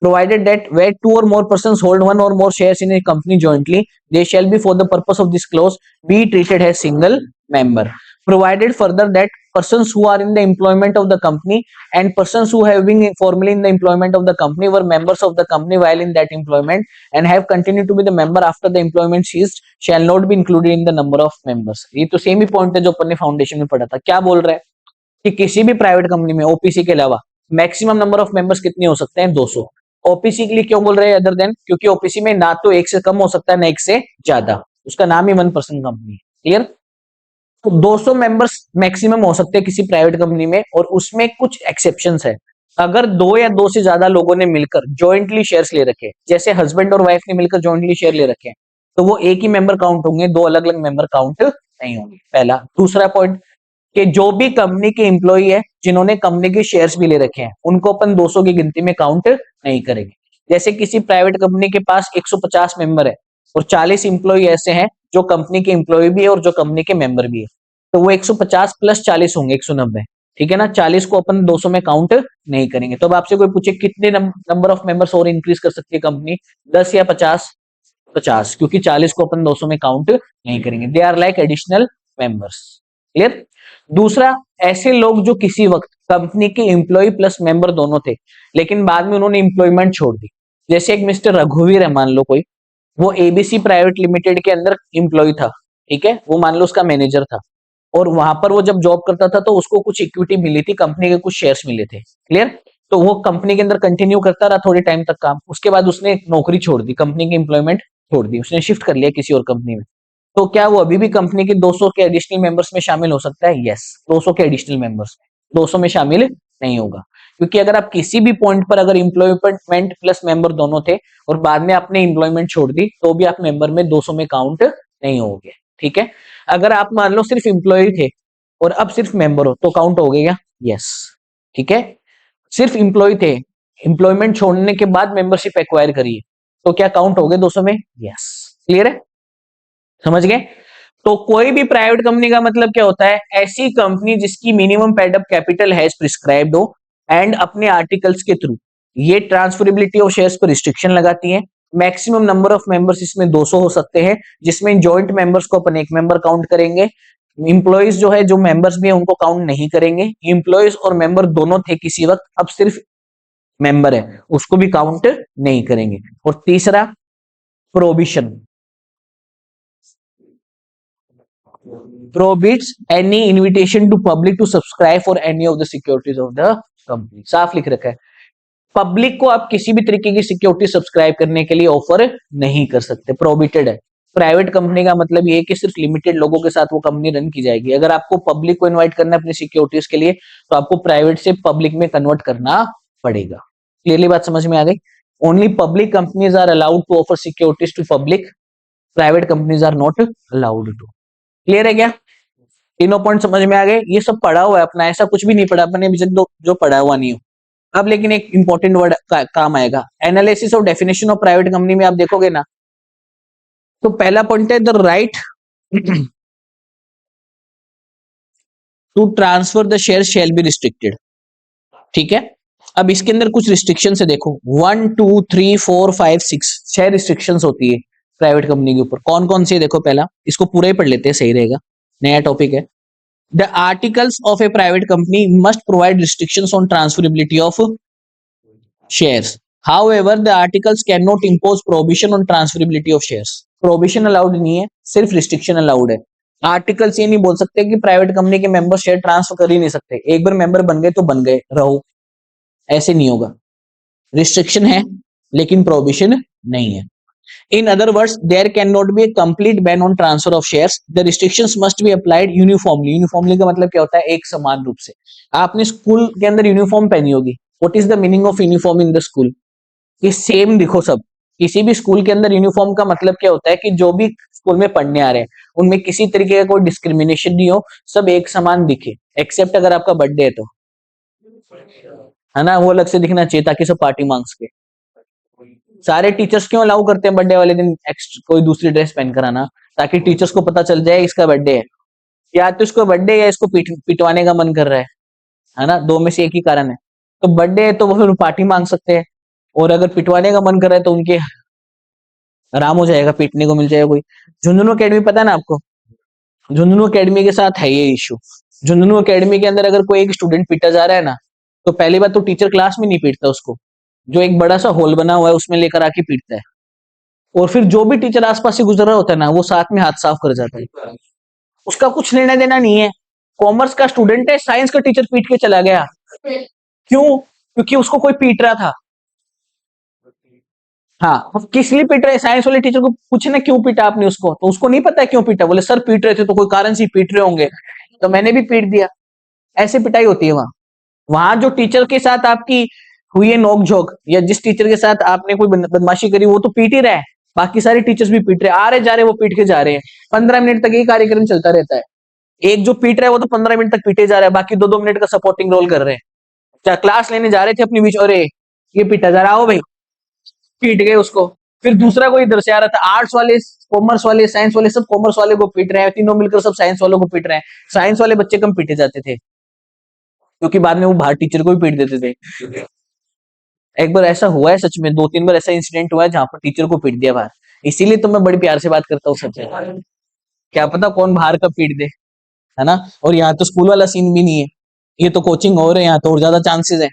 Speaker 1: provided that where two or more persons hold one or more shares in a company jointly, they shall be for the purpose of this clause be treated as single member. Provided further that persons who are in the employment of the company and persons who have been formerly in the employment of the company were members of the company while in that employment and have continued to be the member after the employment ceased shall not be included in the number of members. ये तो same ही point है जो अपन ने foundation में पढ़ा था। क्या बोल रहा है कि किसी भी प्राइवेट कंपनी में ओपीसी के अलावा मैक्सिमम नंबर ऑफ मेंबर्स कितने हो सकते हैं, 200। ओपीसी के लिए क्यों बोल रहे हैं अदर देन, क्योंकि ओपीसी में ना तो एक से कम हो सकता है ना एक से ज्यादा, उसका नाम ही 1% कंपनी है, क्लियर। तो 200 मेंबर्स मैक्सिमम हो सकते हैं किसी प्राइवेट कंपनी में, और उसमें कुछ एक्सेप्शंस है। अगर 2 या 2 से ज्यादा लोगों ने मिलकर जॉइंटली शेयर्स ले रखे, जैसे हस्बैंड और वाइफ ने मिलकर जॉइंटली शेयर ले रखे, तो वो एक ही मेंबर काउंट होंगे, 2 अलग अलग मेंबर काउंट नहीं होंगे, पहला। दूसरा पॉइंट कि जो भी कंपनी के एम्प्लॉय है जिन्होंने कंपनी के शेयर्स भी ले रखे हैं, उनको अपन 200 की गिनती में काउंट नहीं करेंगे। जैसे किसी प्राइवेट कंपनी के पास 150 मेंबर है और 40 इंप्लॉय ऐसे हैं जो कंपनी के एम्प्लॉय भी है और जो कंपनी के मेंबर भी है, तो वो 150 प्लस 40 होंगे 190, ठीक है ना, 40 को अपन 200 में काउंट नहीं करेंगे। तो अब आपसे कोई पूछे कितने नंबर ऑफ मेंबर्स और इंक्रीज कर सकती है कंपनी, 10 या 50? 50, क्योंकि 40 को अपन 200 में काउंट नहीं करेंगे। They are like additional members. Clear? दूसरा, ऐसे लोग जो किसी वक्त कंपनी के एम्प्लॉय प्लस मेंबर दोनों थे, लेकिन बाद में उन्होंने एम्प्लॉयमेंट छोड़ दी। जैसे एक मिस्टर रघुवीर है, मान लो कोई, वो एबीसी प्राइवेट लिमिटेड के अंदर एम्प्लॉय था, ठीक है, वो मान लो उसका मैनेजर था, और वहां पर वो जब जॉब करता था तो उसको कुछ इक्विटी मिली थी, कंपनी के कुछ शेयर्स मिले थे। क्लियर? तो वो कंपनी के अंदर कंटिन्यू करता रहा थोड़े टाइम तक काम, उसके बाद उसने नौकरी छोड़ दी, कंपनी की एम्प्लॉयमेंट छोड़ दी, उसने शिफ्ट कर लिया किसी और कंपनी में। तो क्या वो अभी भी कंपनी के 200 के एडिशनल मेंबर्स में शामिल हो सकता है? यस, 200 के एडिशनल मेंबर्स में, 200 में शामिल नहीं होगा, क्योंकि अगर आप किसी भी पॉइंट पर अगर एम्प्लॉयमेंट प्लस मेंबर दोनों थे और बाद में आपने एम्प्लॉयमेंट छोड़ दी, तो भी आप मेंबर में 200 में काउंट नहीं होगे। ठीक है? अगर आप मान लो सिर्फ एम्प्लॉय थे और अब सिर्फ मेंबर हो, तो काउंट हो गया? यस। ठीक है? सिर्फ एम्प्लॉय थे, एम्प्लॉयमेंट छोड़ने के बाद मेंबरशिप एक्वायर करिए, तो क्या काउंट हो गए 200 में? यस। क्लियर है? समझ गए? तो कोई भी प्राइवेट कंपनी का मतलब क्या होता है? ऐसी कंपनी जिसकी minimum paid up capital has prescribed हो एंड अपने आर्टिकल्स के थ्रू ये ट्रांसफरेबिलिटी ऑफ शेयर्स पर रिस्ट्रिक्शन लगाती है। मैक्सिमम नंबर ऑफ मेंबर्स इसमें 200 हो सकते हैं, जिसमें जॉइंट मेंबर्स को अपन एक मेंबर काउंट करेंगे। इंप्लॉइज जो है, जो मेंबर्स भी है, उनको काउंट नहीं करेंगे। इंप्लॉइज और मेंबर दोनों थे किसी वक्त, अब सिर्फ मेंबर है, उसको भी काउंट नहीं करेंगे। और तीसरा, provision prohibits any invitation to public to subscribe for any of the securities of the company। साफ लिख रखा है, पब्लिक को आप किसी भी तरीके की सिक्योरिटी सब्सक्राइब करने के लिए ऑफर नहीं कर सकते, प्रोहिबिटेड है। प्राइवेट कंपनी का मतलब ये है कि सिर्फ लिमिटेड लोगों के साथ वो कंपनी रन की जाएगी। अगर आपको पब्लिक को इनवाइट करना है अपनी सिक्योरिटीज के लिए, तो आपको प्राइवेट से पब्लिक में कन्वर्ट करना पड़ेगा। क्लियरली बात समझ में आ गई? Only public companies are allowed to offer securities to public, private companies are not allowed to. Clear है क्या? तीनों पॉइंट समझ में आ गए? ये सब पढ़ा हुआ है अपना, ऐसा कुछ भी नहीं पढ़ा अपने अभी तक जो पढ़ा हुआ नहीं हो। अब लेकिन एक इंपॉर्टेंट वर्ड काम आएगा, analysis of definition of private company में आप देखोगे ना, तो पहला पॉइंट है the right to transfer the share shall be restricted. ठीक है? अब इसके अंदर कुछ रिस्ट्रिक्शन है, देखो 1 2 3 4 5 6 6 रिस्ट्रिक्शन होती है प्राइवेट कंपनी के ऊपर। कौन कौन सी है देखो, पहला इसको पूरा ही पढ़ लेते हैं, सही रहेगा, नया टॉपिक है। The articles of a private company must provide restrictions on transferability of shares. However, the articles cannot impose prohibition on transferability of shares. Prohibition allowed नहीं है, सिर्फ restriction allowed है। आर्टिकल्स ये नहीं बोल सकते कि प्राइवेट कंपनी के मेंबर शेयर ट्रांसफर कर ही नहीं सकते, एक बार मेंबर बन गए तो बन गए, रहो, ऐसे नहीं होगा। रिस्ट्रिक्शन है लेकिन प्रोहिबिशन नहीं है। In other words, there cannot be a complete ban on transfer of shares. The restrictions must be applied uniformly. Uniformly का मतलब क्या होता है? एक समान रूप से। आपने स्कूल के अंदर यूनिफॉर्म पहनी होगी। What is the meaning of uniform in the school? कि सेम दिखो सब। किसी भी स्कूल के अंदर यूनिफॉर्म का मतलब क्या होता है कि जो भी स्कूल में पढ़ने आ रहे हैं उनमें किसी तरीके का कोई डिस्क्रिमिनेशन नहीं हो, सब एक समान दिखे, एक्सेप्ट अगर आपका बर्थडे है तो, है ना, वो अलग से दिखना चाहिए ताकि सब पार्टी मांग सके। सारे टीचर्स क्यों अलाउ करते हैं बर्थडे वाले दिन कोई दूसरी ड्रेस पहन कर आना, ताकि टीचर्स को पता चल जाए इसका बर्थडे है, या तो इसको बर्थडे या इसको पिटवाने का मन कर रहा है ना, दो में से एक ही कारण है। तो बर्थडे है तो वो फिर पार्टी मांग सकते हैं, और अगर पिटवाने का मन कर रहा है तो उनके आराम हो जाएगा, पीटने को मिल जाएगा कोई। झुंझुनू अकेडमी पता है ना आपको? झुंझुनू अकेडमी के साथ है ये इश्यू। झुंझुनू अकेडमी के अंदर अगर कोई एक स्टूडेंट पीटा जा रहा है ना, तो पहली बात तो टीचर क्लास में नहीं पीटता उसको, जो एक बड़ा सा होल बना हुआ है उसमें लेकर आके पीटता है, और फिर जो भी टीचर आसपास से गुजर रहा होता है ना, वो साथ में हाथ साफ कर जाता है, उसका कुछ लेना देना नहीं है। कॉमर्स का स्टूडेंट है, साइंस का टीचर पीट के चला गया, क्यों? क्योंकि उसको कोई पीट रहा था। हाँ, अब किस लिए पीट रहे? साइंस वाले टीचर को पूछे ना क्यों पीटा आपने उसको, तो उसको नहीं पता है क्यों पीटा, बोले सर पीट रहे थे तो कोई कारण से पीट रहे होंगे, तो मैंने भी पीट दिया। ऐसे पिटाई होती है वहां। वहां जो टीचर के साथ आपकी हुई है नोक-झोंक, या जिस टीचर के साथ आपने कोई बदमाशी करी, वो तो पीट ही रहा है, बाकी सारे टीचर्स भी पीट रहे हैं, आ रहे जा रहे वो पीट के जा रहे हैं। 15 मिनट तक ये कार्यक्रम चलता रहता है। एक जो पीट रहा है वो तो 15 मिनट तक पीटे जा रहा है, बाकी 2-2 मिनट का सपोर्टिंग रोल कर रहे हैं। क्या क्लास लेने जा रहे थे अपनी बीच, अरे ये पीटा जा रहा, हो भाई, पीट गए उसको। फिर दूसरा कोई इधर से आ रहा था, आर्ट्स वाले, कॉमर्स वाले, साइंस वाले, सब कॉमर्स वाले को पीट रहे हैं, तीनों मिलकर सब साइंस वालों को पीट रहे हैं। साइंस वाले बच्चे कम पीटे जाते थे, क्योंकि बाद में वो बाहर टीचर को भी पीट देते थे। एक बार ऐसा हुआ है, सच में 2-3 बार ऐसा इंसिडेंट हुआ है जहां पर टीचर को पीट दिया बाहर। इसीलिए तो मैं बड़ी प्यार से बात करता हूँ सबसे, क्या पता कौन बाहर का पीट दे, है ना। और यहाँ तो स्कूल वाला सीन भी नहीं है, ये तो कोचिंग हो रहे हैं, यहाँ तो और ज्यादा चांसेस है।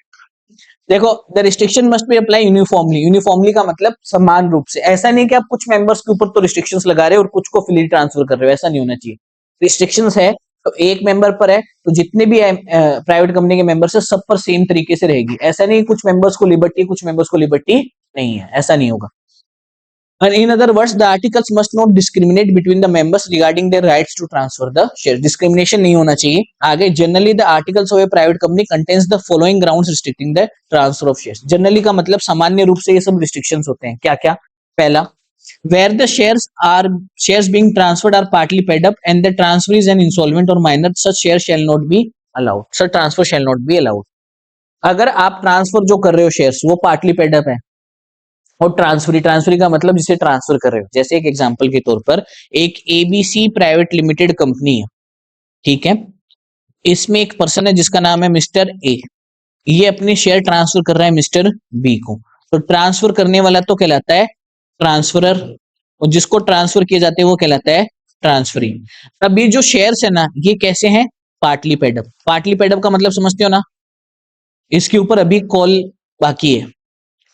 Speaker 1: देखो, the restriction must be apply uniformly. Uniformly का मतलब समान रूप से। ऐसा नहीं कि आप कुछ मेंबर्स के ऊपर तो रिस्ट्रिक्शंस लगा रहे हो और कुछ को फ्री ट्रांसफर कर रहे हो, ऐसा नहीं होना चाहिए। रिस्ट्रिक्शंस है तो एक मेंबर पर है, तो जितने भी प्राइवेट कंपनी के मेंबर्स है सब पर सेम तरीके से रहेगी। ऐसा नहीं कुछ मेंबर्स को लिबर्टी, कुछ मेंबर्स को लिबर्टी नहीं है, ऐसा नहीं होगा। And in other words, the articles must not discriminate between the members regarding their rights to transfer the shares. Discrimination नहीं होना चाहिए। आगे, generally the articles of a private company contains the following grounds restricting the transfer of shares. Generally का मतलब सामान्य रूप से ये सब restrictions होते हैं। क्या क्या? पहला, where the shares being transferred are partly paid up and the transfer is an insolvent or minor, such shares shall not be allowed. Such transfer shall not be allowed. अगर आप ट्रांसफर जो कर रहे हो शेयर्स वो partly paid up है और transferee का मतलब जिसे ट्रांसफर कर रहे हो, जैसे एक एग्जांपल के तौर पर एक एबीसी प्राइवेट लिमिटेड कंपनी है, ठीक है। इसमें एक पर्सन है जिसका नाम है मिस्टर ए, ये अपने शेयर ट्रांसफर कर रहा है मिस्टर बी को। तो ट्रांसफर करने वाला तो कहलाता है ट्रांसफरर और जिसको ट्रांसफर किए जाते हैं वो कहलाता है ट्रांसफरी। अब ये जो शेयर्स है ना, ये कैसे हैं? Partly paid up. Partly paid up का मतलब समझते हो ना, इसके ऊपर अभी कॉल बाकी है,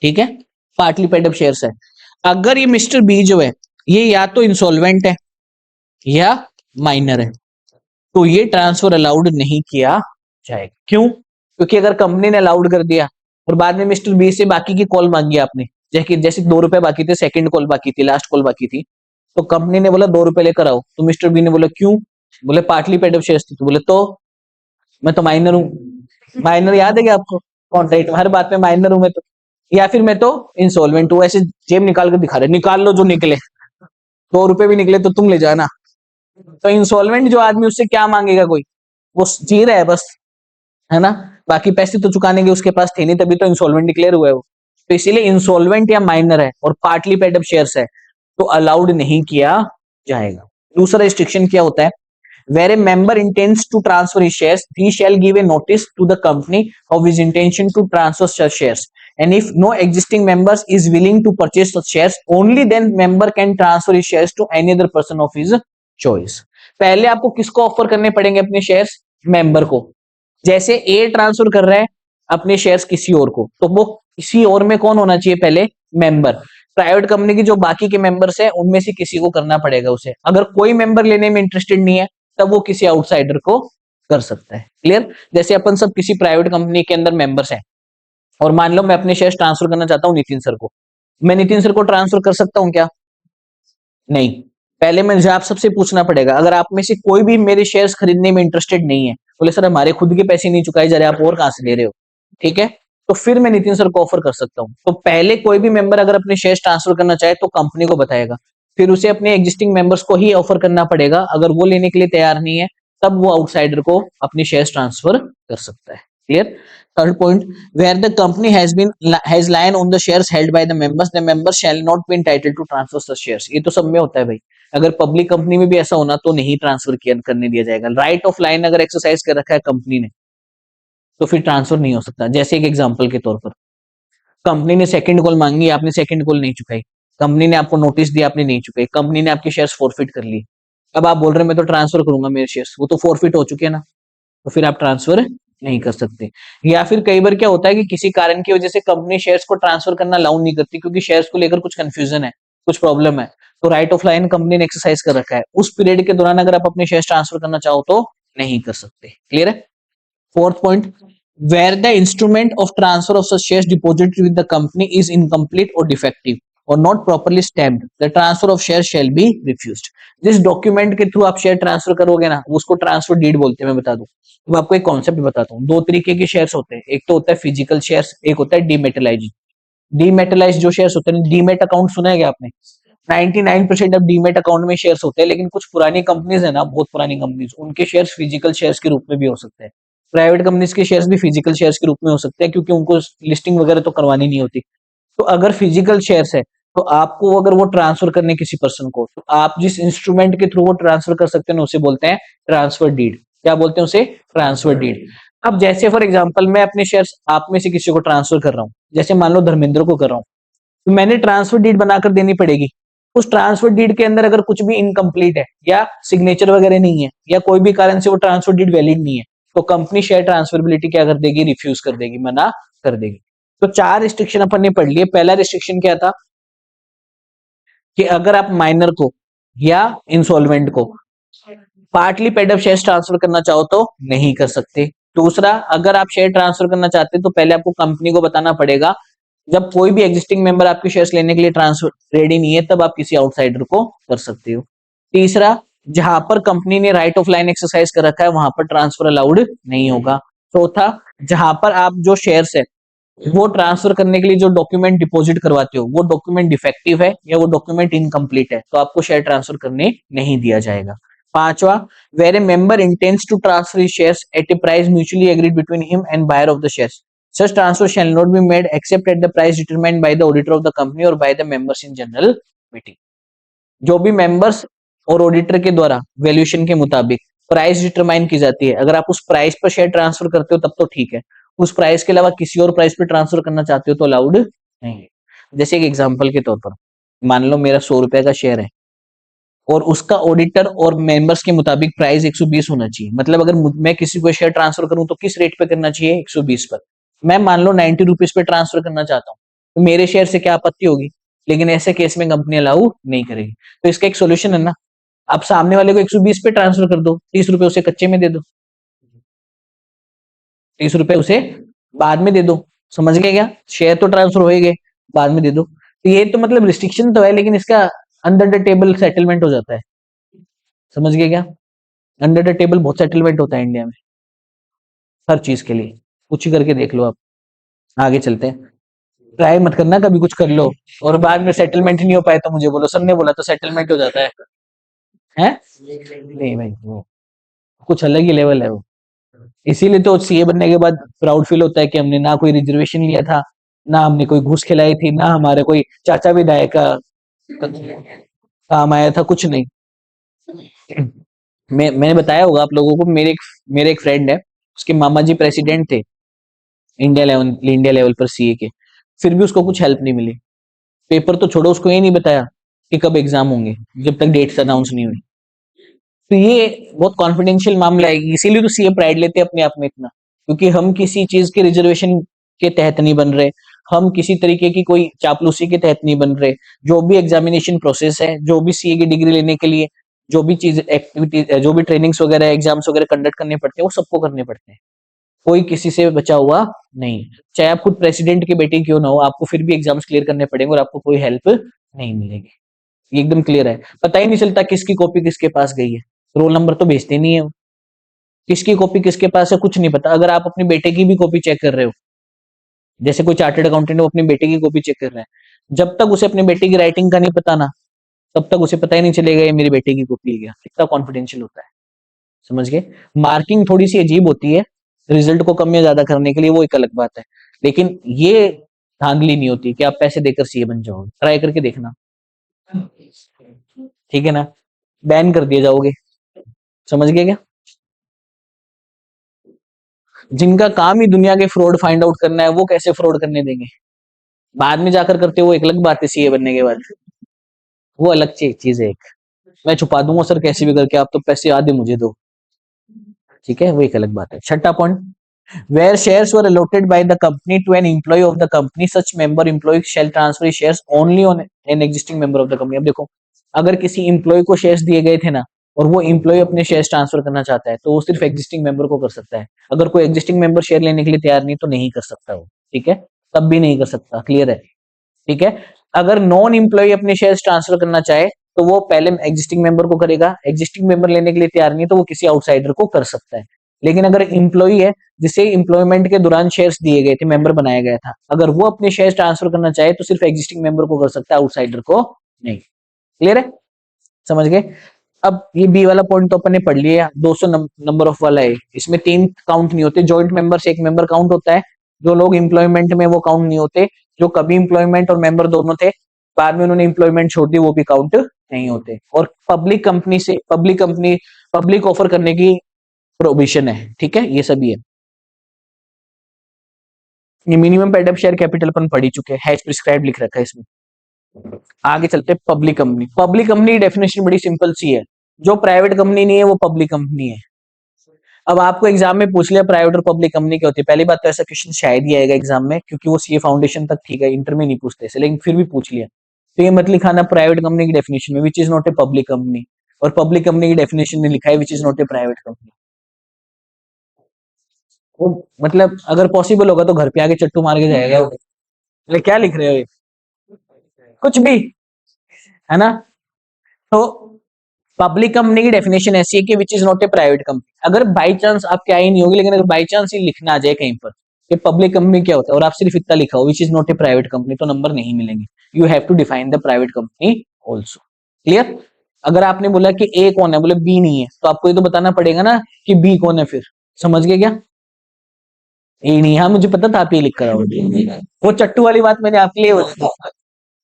Speaker 1: ठीक है। पार्टली पेड अप शेयर्स है। अगर ये मिस्टर बी जो है ये या तो इंसॉल्वेंट है या माइनर है, तो ये ट्रांसफर अलाउड नहीं किया जाएगा। क्यों? क्योंकि अगर कंपनी ने अलाउड कर दिया और बाद में मिस्टर बी से बाकी की कॉल मांगी आपने, जैसे 2 रुपए बाकी थे, सेकंड कॉल बाकी थी, लास्ट कॉल बाकी थी, तो कंपनी ने बोला 2 रुपए लेकर आओ, तो मिस्टर बी ने बोला क्यों? बोले पार्टली पेड अप शेयर्स थी। तो बोले तो मैं तो माइनर हूँ। माइनर याद है क्या आपको? कॉन्ट्रैक्ट हर बात में माइनर हूं मैं तो, या फिर मैं तो इंसॉल्वेंट हूँ। ऐसे जेब निकाल कर दिखा रहे, निकाल लो जो निकले, 2 रुपए भी निकले तो तुम ले जाना। तो इंसॉल्वेंट जो आदमी, उससे क्या मांगेगा कोई? वो जी रहा है बस, है ना। बाकी पैसे तो चुकाने के उसके पास थे नहीं, तभी तो इंसॉल्वेंट डिक्लेयर हुआ है वो। तो इसीलिए इंसॉल्वेंट या माइनर है और पार्टली पेड अप शेयर्स है तो अलाउड नहीं किया जाएगा। दूसरा रिस्ट्रिक्शन क्या होता है? Where a member intends to transfer his shares, he shall give a notice to the company of his intention to transfer such shares. And if no existing members is willing to purchase such shares, only then member can transfer his shares to any other person of his choice. पहले आपको किसको offer करने पड़ेंगे अपने shares? Member को। जैसे ए transfer कर रहा है अपने शेयर्स किसी और को, तो वो किसी और में कौन होना चाहिए? पहले मेंबर। प्राइवेट कंपनी की जो बाकी के मेंबर्स हैं उनमें से किसी को करना पड़ेगा उसे। अगर कोई मेंबर लेने में इंटरेस्टेड नहीं है तब वो किसी आउटसाइडर को कर सकता है। क्लियर? जैसे अपन सब किसी प्राइवेट कंपनी के अंदर मेंबर्स हैं और मान लो मैं अपने शेयर ट्रांसफर करना चाहता हूँ नितिन सर को, मैं नितिन सर को ट्रांसफर कर सकता हूँ क्या? नहीं। पहले मुझे आप सबसे पूछना पड़ेगा। अगर आप में से कोई भी मेरे शेयर्स खरीदने में इंटरेस्टेड नहीं है, बोले सर हमारे खुद के पैसे नहीं चुकाए जा रहे, आप और कहां से ले रहे हो, ठीक है, तो फिर मैं नितिन सर को ऑफर कर सकता हूँ। तो पहले कोई भी मेंबर अगर अपने शेयर्स ट्रांसफर करना चाहे तो कंपनी को बताएगा, फिर उसे अपने एग्जिस्टिंग मेंबर्स को ही ऑफर करना पड़ेगा। अगर वो लेने के लिए तैयार नहीं है तब वो आउटसाइडर को अपने शेयर्स ट्रांसफर कर सकता है। Clear? Third point, where the company has lien on the shares held by the members shall not be entitled to transfer such shares. ये तो सब में होता है भाई। अगर पब्लिक कंपनी में भी ऐसा होना तो नहीं ट्रांसफर किया करने दिया जाएगा। राइट ऑफ लाइन अगर एक्सरसाइज कर रखा है कंपनी ने तो फिर ट्रांसफर नहीं हो सकता। जैसे एक एग्जांपल के तौर पर कंपनी ने सेकंड कॉल मांगी, आपने सेकंड कॉल नहीं चुकाई, कंपनी ने आपको नोटिस दिया, आपने नहीं चुकाई, कंपनी ने आपके शेयर्स फॉरफिट कर लिए। अब आप बोल रहे हैं मैं तो ट्रांसफर करूंगा मेरे शेयर्स, वो तो फॉरफिट हो चुके हैं ना, तो फिर आप ट्रांसफर नहीं कर सकते। या फिर कई बार क्या होता है कि किसी कारण की वजह से कंपनी शेयर्स को ट्रांसफर करना अलाउ नहीं करती क्योंकि शेयर्स को लेकर कुछ कंफ्यूजन है, कुछ प्रॉब्लम है, तो राइट ऑफ लाइन कंपनी ने एक्सरसाइज कर रखा है। उस पीरियड के दौरान अगर आप अपने शेयर्स ट्रांसफर करना चाहो तो नहीं कर सकते। क्लियर है? Fourth point, where the instrument of transfer of such shares deposited with the company is incomplete or defective or not properly stamped, the transfer of shares shall be refused. जिस document के through आप share transfer करोगे ना उसको transfer deed बोलते हैं। मैं बता दूं, तो आपको एक कॉन्सेप्ट बताता हूँ। 2 तरीके के शेयर्स होते हैं, एक तो होता है फिजिकल शेयर्स, एक होता है डीमेटलाइज्ड। डीमेटलाइज्ड जो शेयर्स होते हैं, डीमेट अकाउंट सुना है क्या आपने? 99% अब डीमेट अकाउंट में शेयर्स होते हैं, लेकिन कुछ पुरानी कंपनीज है ना, बहुत पुरानी कंपनीज, उनके शेयर्स फिजिकल शेयर्स के रूप में भी हो सकते हैं। प्राइवेट कंपनीज के शेयर्स भी फिजिकल शेयर्स के रूप में हो सकते हैं क्योंकि उनको लिस्टिंग वगैरह तो करवानी नहीं होती। तो अगर फिजिकल शेयर्स है तो आपको अगर वो ट्रांसफर करने किसी पर्सन को, तो आप जिस इंस्ट्रूमेंट के थ्रू वो ट्रांसफर कर सकते हैं उसे बोलते हैं ट्रांसफर डीड। क्या बोलते हैं उसे? Transfer deed. अब जैसे फॉर एग्जांपल मैं अपने शेयर्स आप में से किसी को ट्रांसफर कर रहा हूँ, जैसे मान लो धर्मेंद्र को कर रहा हूँ, तो मैंने ट्रांसफर डीड बनाकर देनी पड़ेगी। उस ट्रांसफर डीड के अंदर अगर कुछ भी इनकम्प्लीट है या सिग्नेचर वगैरह नहीं है या कोई भी कारण से वो ट्रांसफर डीड वैलिड नहीं है, तो कंपनी शेयर ट्रांसफरेबिलिटी क्या कर देगी, रिफ्यूज कर देगी, मना कर देगी। तो 4 रिस्ट्रिक्शन अपन ने पढ़ लिए। पहला रिस्ट्रिक्शन क्या था कि अगर आप माइनर को या इंसॉल्वेंट को partly paid up share transfer करना चाहो तो नहीं कर सकते। दूसरा, अगर आप शेयर ट्रांसफर करना चाहते हैं तो पहले आपको कंपनी को बताना पड़ेगा। जब कोई भी एग्जिस्टिंग मेंबर आपके शेयर्स लेने के लिए ट्रांसफर रेडी नहीं है, तब आप किसी आउटसाइडर को कर सकते हो। तीसरा, जहां पर कंपनी ने राइट ऑफ लाइन एक्सरसाइज कर रखा है वहां पर ट्रांसफर अलाउड नहीं होगा। चौथा, जहां पर आप जो शेयर्स है वो ट्रांसफर करने के लिए जो डॉक्यूमेंट डिपॉजिट करवाते हो वो डॉक्यूमेंट डिफेक्टिव है या वो डॉक्यूमेंट इनकम्प्लीट है, तो आपको शेयर ट्रांसफर करने नहीं दिया जाएगा। पांचवा, where a member intends to transfer his shares at a price mutually agreed between him and buyer of the shares, such transfer shall not be made except at the price determined by the auditor of the company or by the members in general meeting। जो भी members और auditor के द्वारा valuation के मुताबिक price determine की जाती है, अगर आप उस प्राइस पर शेयर ट्रांसफर करते हो तब तो ठीक है, उस प्राइस के अलावा किसी और प्राइस पे ट्रांसफर करना चाहते हो तो अलाउड नहीं है। जैसे एक एग्जांपल के तौर पर मान लो मेरा 100 रुपए का शेयर है और उसका ऑडिटर और मेंबर्स के मुताबिक प्राइस 120 होना चाहिए। मतलब अगर मैं किसी को शेयर ट्रांसफर करूं तो किस रेट पे करना चाहिए, 120 पर। मैं मान लो 90 रुपीज पे ट्रांसफर करना चाहता हूँ, तो मेरे शेयर से क्या आपत्ति होगी, लेकिन ऐसे केस में कंपनी अलाउ नहीं करेगी। तो इसका एक सोल्यूशन है ना, आप सामने वाले को 120 पे ट्रांसफर कर दो, 30 रुपए उसे कच्चे में दे दो, 30 रुपए उसे बाद में दे दो। समझ गए क्या, शेयर तो ट्रांसफर हो ही गए, बाद में दे दो। तो ये तो मतलब रिस्ट्रिक्शन तो है, लेकिन इसका अंडर द टेबल सेटलमेंट हो जाता है। समझ गए क्या, अंडर द टेबल बहुत सेटलमेंट होता है इंडिया में हर चीज के लिए, कुछ ही करके देख लो आप। आगे चलते हैं, ट्राई मत करना कभी कुछ कर लो और बाद में सेटलमेंट नहीं हो पाए तो मुझे बोलो सर ने बोला तो सेटलमेंट हो जाता है। हैं, नहीं भाई, वो कुछ अलग ही लेवल है वो। इसीलिए तो सीए बनने के बाद प्राउड फील होता है कि हमने ना कोई रिजर्वेशन लिया था, ना हमने कोई घूस खिलाई थी, ना हमारे कोई चाचा विधायक का काम आया था, कुछ नहीं। मैंने बताया होगा आप लोगों को, मेरे एक फ्रेंड है, उसके मामा जी प्रेसिडेंट थे इंडिया लेवल पर सीए के, फिर भी उसको कुछ हेल्प नहीं मिली। पेपर तो छोड़ो, उसको ये नहीं बताया कि कब एग्जाम होंगे जब तक डेट्स अनाउंस नहीं हुई। तो ये बहुत कॉन्फिडेंशियल मामला है, इसीलिए तो सीए प्राइड लेते हैं अपने आप में इतना, क्योंकि हम किसी चीज के रिजर्वेशन के तहत नहीं बन रहे, हम किसी तरीके की कोई चापलूसी के तहत नहीं बन रहे। जो भी एग्जामिनेशन प्रोसेस है, जो भी सीए की डिग्री लेने के लिए जो भी चीज एक्टिविटीज, जो भी ट्रेनिंग्स वगैरह एग्जाम्स वगैरह कंडक्ट करने पड़ते हैं, वो सबको करने पड़ते हैं, कोई किसी से बचा हुआ नहीं। चाहे आप खुद प्रेसिडेंट के बेटे क्यों ना हो, आपको फिर भी एग्जाम्स क्लियर करने पड़ेंगे और आपको कोई हेल्प नहीं मिलेगी। ये एकदम क्लियर है, पता ही नहीं चलता किसकी कॉपी किसके पास गई है, रोल नंबर तो भेजते नहीं है वो। किसकी कॉपी किसके पास है कुछ नहीं पता। अगर आप अपने बेटे की भी कॉपी चेक कर रहे हो, जैसे कोई चार्टर्ड अकाउंटेंट वो अपने बेटे की कॉपी चेक कर रहा है, जब तक उसे अपने बेटे की राइटिंग का नहीं पता ना, तब तक उसे पता ही नहीं चलेगा ये मेरे बेटे की कॉपी है क्या, कितना कॉन्फिडेंशियल होता है। समझ गए, मार्किंग थोड़ी सी अजीब होती है रिजल्ट को कम या ज्यादा करने के लिए, वो एक अलग बात है, लेकिन ये धांधली नहीं होती कि आप पैसे देकर सीए बन जाओगे। ट्राई करके देखना, ठीक है ना, बैन कर दिए जाओगे। समझ गए क्या, जिनका काम ही दुनिया के फ्रॉड फाइंड आउट करना है वो कैसे फ्रॉड करने देंगे, बाद में जाकर करते हो वो एक अलग बात है, सीए बनने के बाद वो अलग चीज है एक। मैं छुपा दूंगा सर कैसे भी करके, आप तो पैसे आधे मुझे दो, ठीक है, वो एक अलग बात है। छठा point, where shares were allotted by the company to an employee of the company, such member employee shall transfer his shares only on an existing member of the company। अब देखो, अगर किसी एम्प्लॉय को शेयर्स दिए गए थे ना और वो एम्प्लॉय अपने शेयर्स ट्रांसफर करना चाहता है, तो वो सिर्फ एग्जिस्टिंग मेंबर को कर सकता है। अगर कोई एग्जिस्टिंग मेंबर शेयर लेने के लिए तैयार नहीं तो नहीं कर सकता वो, ठीक है, तब भी नहीं कर सकता, क्लियर है, ठीक है। अगर नॉन एम्प्लॉय अपने शेयर्स ट्रांसफर करना चाहे तो वो पहले एग्जिस्टिंग मेंबर को करेगा, एग्जिस्टिंग मेंबर लेने के लिए तैयार नहीं तो वो किसी आउटसाइडर को कर सकता है। लेकिन अगर एम्प्लॉय है जिसे एम्प्लॉयमेंट के दौरान शेयर्स दिए गए थे, मेंबर बनाया गया था, अगर वो अपने शेयर्स ट्रांसफर करना चाहे तो सिर्फ एग्जिस्टिंग मेंबर को कर सकता है, आउटसाइडर को नहीं। क्लियर है, समझ गए। अब ये बी वाला पॉइंट तो अपन ने पढ़ लिया, 200 नंबर ऑफ वाला है, इसमें 3 काउंट नहीं होते, जॉइंट मेंबर से एक मेंबर काउंट होता है, जो लोग एम्प्लॉयमेंट में वो काउंट नहीं होते, जो कभी एम्प्लॉयमेंट और मेंबर दोनों थे बाद में उन्होंने एम्प्लॉयमेंट छोड़ दी वो भी काउंट नहीं होते। और पब्लिक ऑफर करने की प्रोविजन है, ठीक है, ये सभी है। ये minimum paid up share capital अपन पढ़ ही चुके हैं, हैज प्रिस्क्राइब लिख रखा है इसमें। आगे चलते हैं पब्लिक कंपनी। पब्लिक कंपनी की डेफिनेशन बड़ी सिंपल सी है, जो प्राइवेट कंपनी नहीं है वो पब्लिक कंपनी है। अब आपको एग्जाम में पूछ लिया प्राइवेट और पब्लिक कंपनी क्या होती है, पहली बात तो ऐसा क्वेश्चन शायद ही आएगा एग्जाम में, क्योंकि वो सीए फाउंडेशन तक ठीक है, इंटर में नहीं पूछते ऐसे, लेकिन फिर भी पूछ लिया तो ये मत लिखाना प्राइवेट कंपनी की डेफिनेशन में विच is not a public company, और पब्लिक कंपनी की डेफिनेशन में लिखा है विच is not a private company. वो मतलब अगर पॉसिबल होगा तो घर पे आके चट्टू मार के जाएगा वो। मतलब क्या लिख रहे हो ये, कुछ भी, है ना। तो पब्लिक कंपनी की डेफिनेशन ऐसी है कि विच is not a private company. अगर बाई चांस आपके आई नहीं होगी, लेकिन अगर बाई चांस ही लिखना आ जाए कहीं पर कि पब्लिक कंपनी क्या होता है और आप सिर्फ इतना लिखा हो which is not a private company, तो नंबर नहीं मिलेंगे। You have to define the private company also. Clear. अगर आपने बोला कि ए कौन है, बोले बी नहीं है, तो आपको ये तो बताना पड़ेगा ना कि बी कौन है। फिर समझ गए क्या, ए नहीं, हाँ मुझे पता था आप ये लिख कर आओगे, वो चट्टू वाली बात मैंने आपके लिए बोली थी।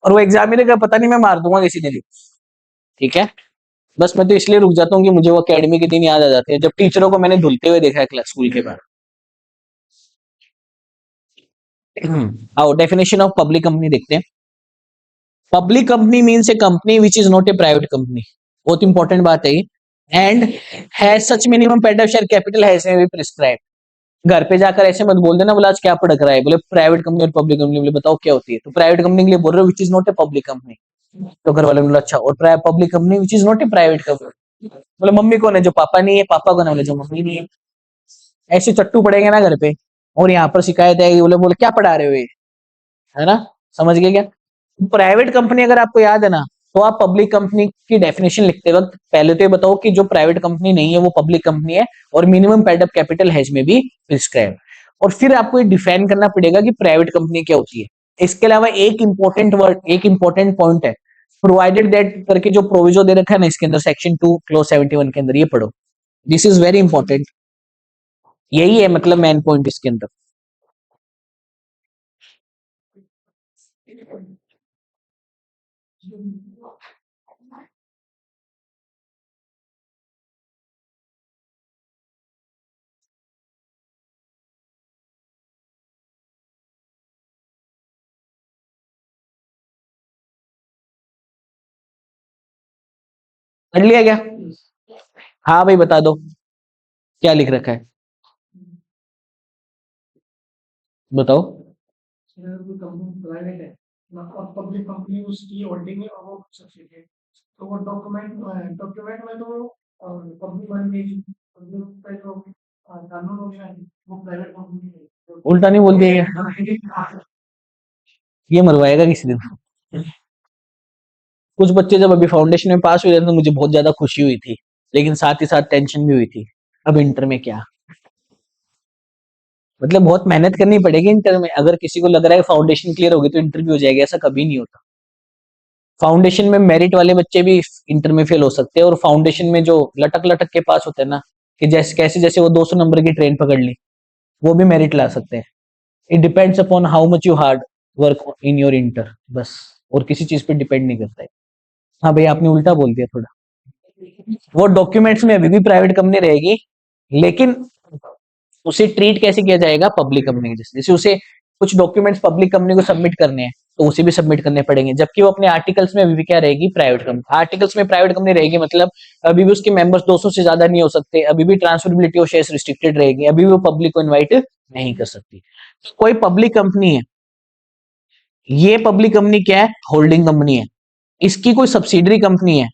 Speaker 1: और वो एग्जामिनर का पता नहीं, मैं मार दूंगा किसी दिन। ठीक है, बस मैं तो इसलिए रुक जाता हूँ कि मुझे वो अकेडमी के दिन याद आ जाते हैं, जब टीचरों को मैंने धुलते हुए देखा है क्लास स्कूल के बाहर। आओ डेफिनेशन ऑफ पब्लिक कंपनी देखते हैं। Public company means A company which is not a private company, बहुत इंपॉर्टेंट बात है ये। And has such minimum paid share capital has be prescribe. घर पे जाकर ऐसे मत बोल देना, बोला आज क्या पढ़ रहा है, बोले प्राइवेट कंपनी और पब्लिक कंपनी, बोले बताओ क्या होती है, तो प्राइवेट कंपनी के लिए बोल रहे हो which is not a public company, तो घर वाले बोले अच्छा, और public company which is not a private company, बोले मम्मी कौन है, जो पापा नहीं है, पापा कौन है, बोले जो मम्मी नहीं है। ऐसे चट्टू पड़ेंगे ना घर पे, और यहाँ पर शिकायत आएगी, बोले बोले क्या पढ़ा रहे हो ये, है ना। समझ गए क्या। प्राइवेट कंपनी अगर आपको याद है ना, तो आप पब्लिक कंपनी की डेफिनेशन लिखते वक्त पहले तो ये बताओ कि जो प्राइवेट कंपनी नहीं है वो पब्लिक कंपनी है, और minimum paid up capital has में भी प्रिस्क्राइब। और फिर आपको ये डिफाइन करना पड़ेगा कि प्राइवेट कंपनी क्या होती है। इसके अलावा एक इंपॉर्टेंट वर्ड, एक इंपॉर्टेंट पॉइंट है, प्रोवाइडेड दैट करके जो प्रोविजो दे रखा है ना इसके अंदर, सेक्शन 2 क्लोज 71 के अंदर, ये पढ़ो, दिस इज वेरी इंपॉर्टेंट। यही है मतलब मेन पॉइंट इसके अंदर। पढ़ लिया क्या, हाँ भाई बता दो क्या लिख रखा है, बताओ।
Speaker 2: कंपनी प्राइवेट है ना, और पब्लिक कंपनी उसकी होल्डिंग है और वो सब्सिडी है, तो वो डॉक्यूमेंट में तो पब्लिक बन गई, पब्लिक पे जो कानून वगैरह है वो प्राइवेट कंपनी है।
Speaker 1: उल्टा नहीं बोल दिया, ये मरवाएगा किसी दिन। कुछ बच्चे जब अभी फाउंडेशन में पास हुए थे तो मुझे बहुत ज्यादा खुशी हुई थी, लेकिन साथ ही साथ टेंशन भी हुई थी। अब इंटर में क्या, मतलब बहुत मेहनत करनी पड़ेगी इंटर में। अगर किसी को लग रहा है फाउंडेशन क्लियर होगी तो इंटर भी हो जाएगी, ऐसा कभी नहीं होता। फाउंडेशन में मेरिट वाले बच्चे भी इंटर में फेल हो सकते हैं, और फाउंडेशन में जो लटक लटक के पास होते हैं ना, कि जैसे कैसे जैसे वो 200 नंबर की ट्रेन पकड़ ली, वो भी मेरिट ला सकते हैं। It depends upon how much you hard work in your inter, बस, और किसी चीज पे डिपेंड नहीं करता है। हाँ भाई आपने उल्टा बोल दिया थोड़ा। वो डॉक्यूमेंट्स में अभी भी प्राइवेट कंपनी रहेगी, लेकिन उसे ट्रीट कैसे किया जाएगा, पब्लिक कंपनी के जैसे। जैसे उसे कुछ डॉक्यूमेंट्स पब्लिक कंपनी को सबमिट करने हैं, तो उसे भी सबमिट करने पड़ेंगे, जबकि वो अपने आर्टिकल्स में अभी भी क्या रहेगी, प्राइवेट कंपनी। आर्टिकल्स में प्राइवेट कंपनी रहेगी, मतलब अभी भी उसके मेंबर्स 200 से ज्यादा नहीं हो सकते, अभी भी ट्रांसफरेबिलिटी ऑफ शेयर्स रिस्ट्रिक्टेड रहेगी, अभी भी वो पब्लिक को इन्वाइट नहीं कर सकती। तो कोई पब्लिक कंपनी है, ये पब्लिक कंपनी क्या है, होल्डिंग कंपनी है। इसकी कोई सब्सिडरी कंपनी है,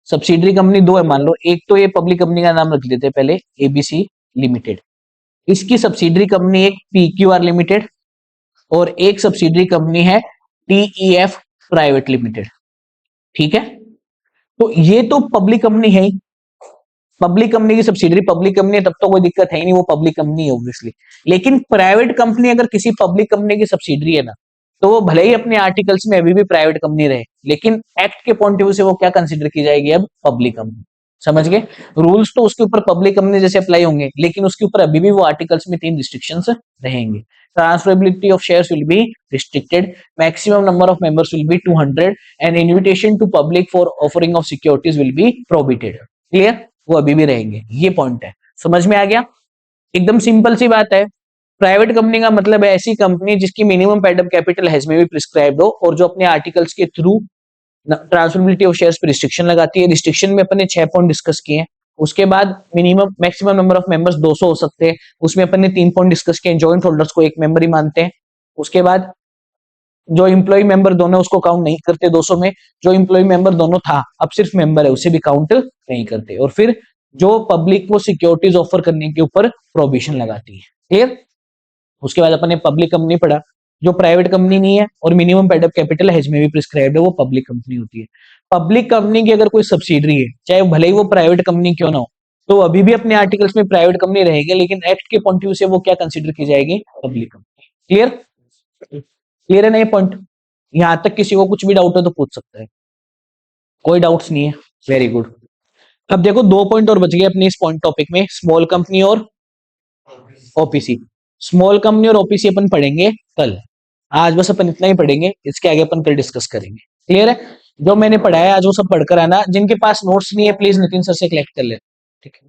Speaker 1: सब्सिडरी कंपनी दो है मान लो, एक तो ये पब्लिक कंपनी का नाम रख लेते हैं पहले, एबीसी लिमिटेड। इसकी सब्सिडरी कंपनी एक पीक्यूआर लिमिटेड, और एक सब्सिडरी कंपनी है टीईएफ प्राइवेट लिमिटेड। ठीक है, तो ये तो पब्लिक कंपनी है ही। पब्लिक कंपनी की सब्सिडरी पब्लिक कंपनी है, तब तो कोई दिक्कत है ही नहीं, वो पब्लिक कंपनी है ऑब्वियसली। लेकिन प्राइवेट कंपनी अगर किसी पब्लिक कंपनी की सब्सिडरी है ना, तो वो भले ही अपने आर्टिकल्स में अभी भी प्राइवेट कंपनी रहे, लेकिन एक्ट के पॉइंट ऑफ व्यू से वो क्या कंसिडर की जाएगी, अब पब्लिक कंपनी। समझ गए। रूल्स तो उसके ऊपर पब्लिक कंपनी जैसे अप्लाई होंगे, लेकिन उसके ऊपर अभी भी वो आर्टिकल्स में 3 रिस्ट्रिक्शंस रहेंगे। Transferability of shares will be restricted, maximum number of members will be 200, and invitation to public for offering of securities will be prohibited. Clear, वो अभी भी रहेंगे, ये पॉइंट है। समझ में आ गया, एकदम सिंपल सी बात है। प्राइवेट कंपनी का मतलब है ऐसी कंपनी जिसकी minimum paid up capital has में भी प्रिस्क्राइब्ड हो और जो अपने आर्टिकल्स के थ्रू ट्रांसफरेबिलिटी ऑफ शेयर्स पे रिस्ट्रिक्शन लगाती है। रिस्ट्रिक्शन में अपन ने 6 पॉइंट डिस्कस किए हैं। उसके बाद minimum maximum number of members 200 हो सकते हैं, उसमें अपन ने 3 पॉइंट डिस्कस किए। जॉइंट होल्डर्स को एक मेंबर ही मानते हैं। उसके बाद जो इम्प्लॉय मेंबर दोनों उसको काउंट नहीं करते 200 में, जो इम्प्लॉय मेंबर दोनों था अब सिर्फ मेंबर है उसे भी काउंट नहीं करते। और फिर जो पब्लिक को सिक्योरिटीज ऑफर करने के ऊपर प्रोहिबिशन लगाती है। क्लियर? उसके बाद अपन ने पब्लिक कंपनी पढ़ा जो प्राइवेट कंपनी नहीं है और minimum paid up capital has में भी प्रिस्क्राइब्ड है, वो पब्लिक कंपनी होती है। पब्लिक कंपनी की अगर कोई सब्सिडरी है, चाहे भले ही वो प्राइवेट कंपनी क्यों ना हो, तो अभी भी अपने आर्टिकल्स में प्राइवेट कंपनी रहेगी, लेकिन एक्ट के पॉइंट ऑफ व्यू से वो क्या कंसिडर की जाएगी? Public company. क्लियर? क्लियर है ना ये पॉइंट? यहां तक किसी को कुछ भी डाउट हो तो पूछ सकता है, कोई डाउट्स नहीं है? Very good. अब देखो 2 पॉइंट और बच गए अपने इस पॉइंट टॉपिक में, स्मॉल कंपनी और ओपीसी। स्मॉल कंपनी और ओपीसी अपन पढ़ेंगे कल, आज बस अपन इतना ही पढ़ेंगे, इसके आगे अपन कल डिस्कस करेंगे। क्लियर है? जो मैंने पढ़ाया आज वो सब पढ़कर आना। जिनके पास नोट्स नहीं है प्लीज नितिन सर से कलेक्ट कर ले। ठीक है।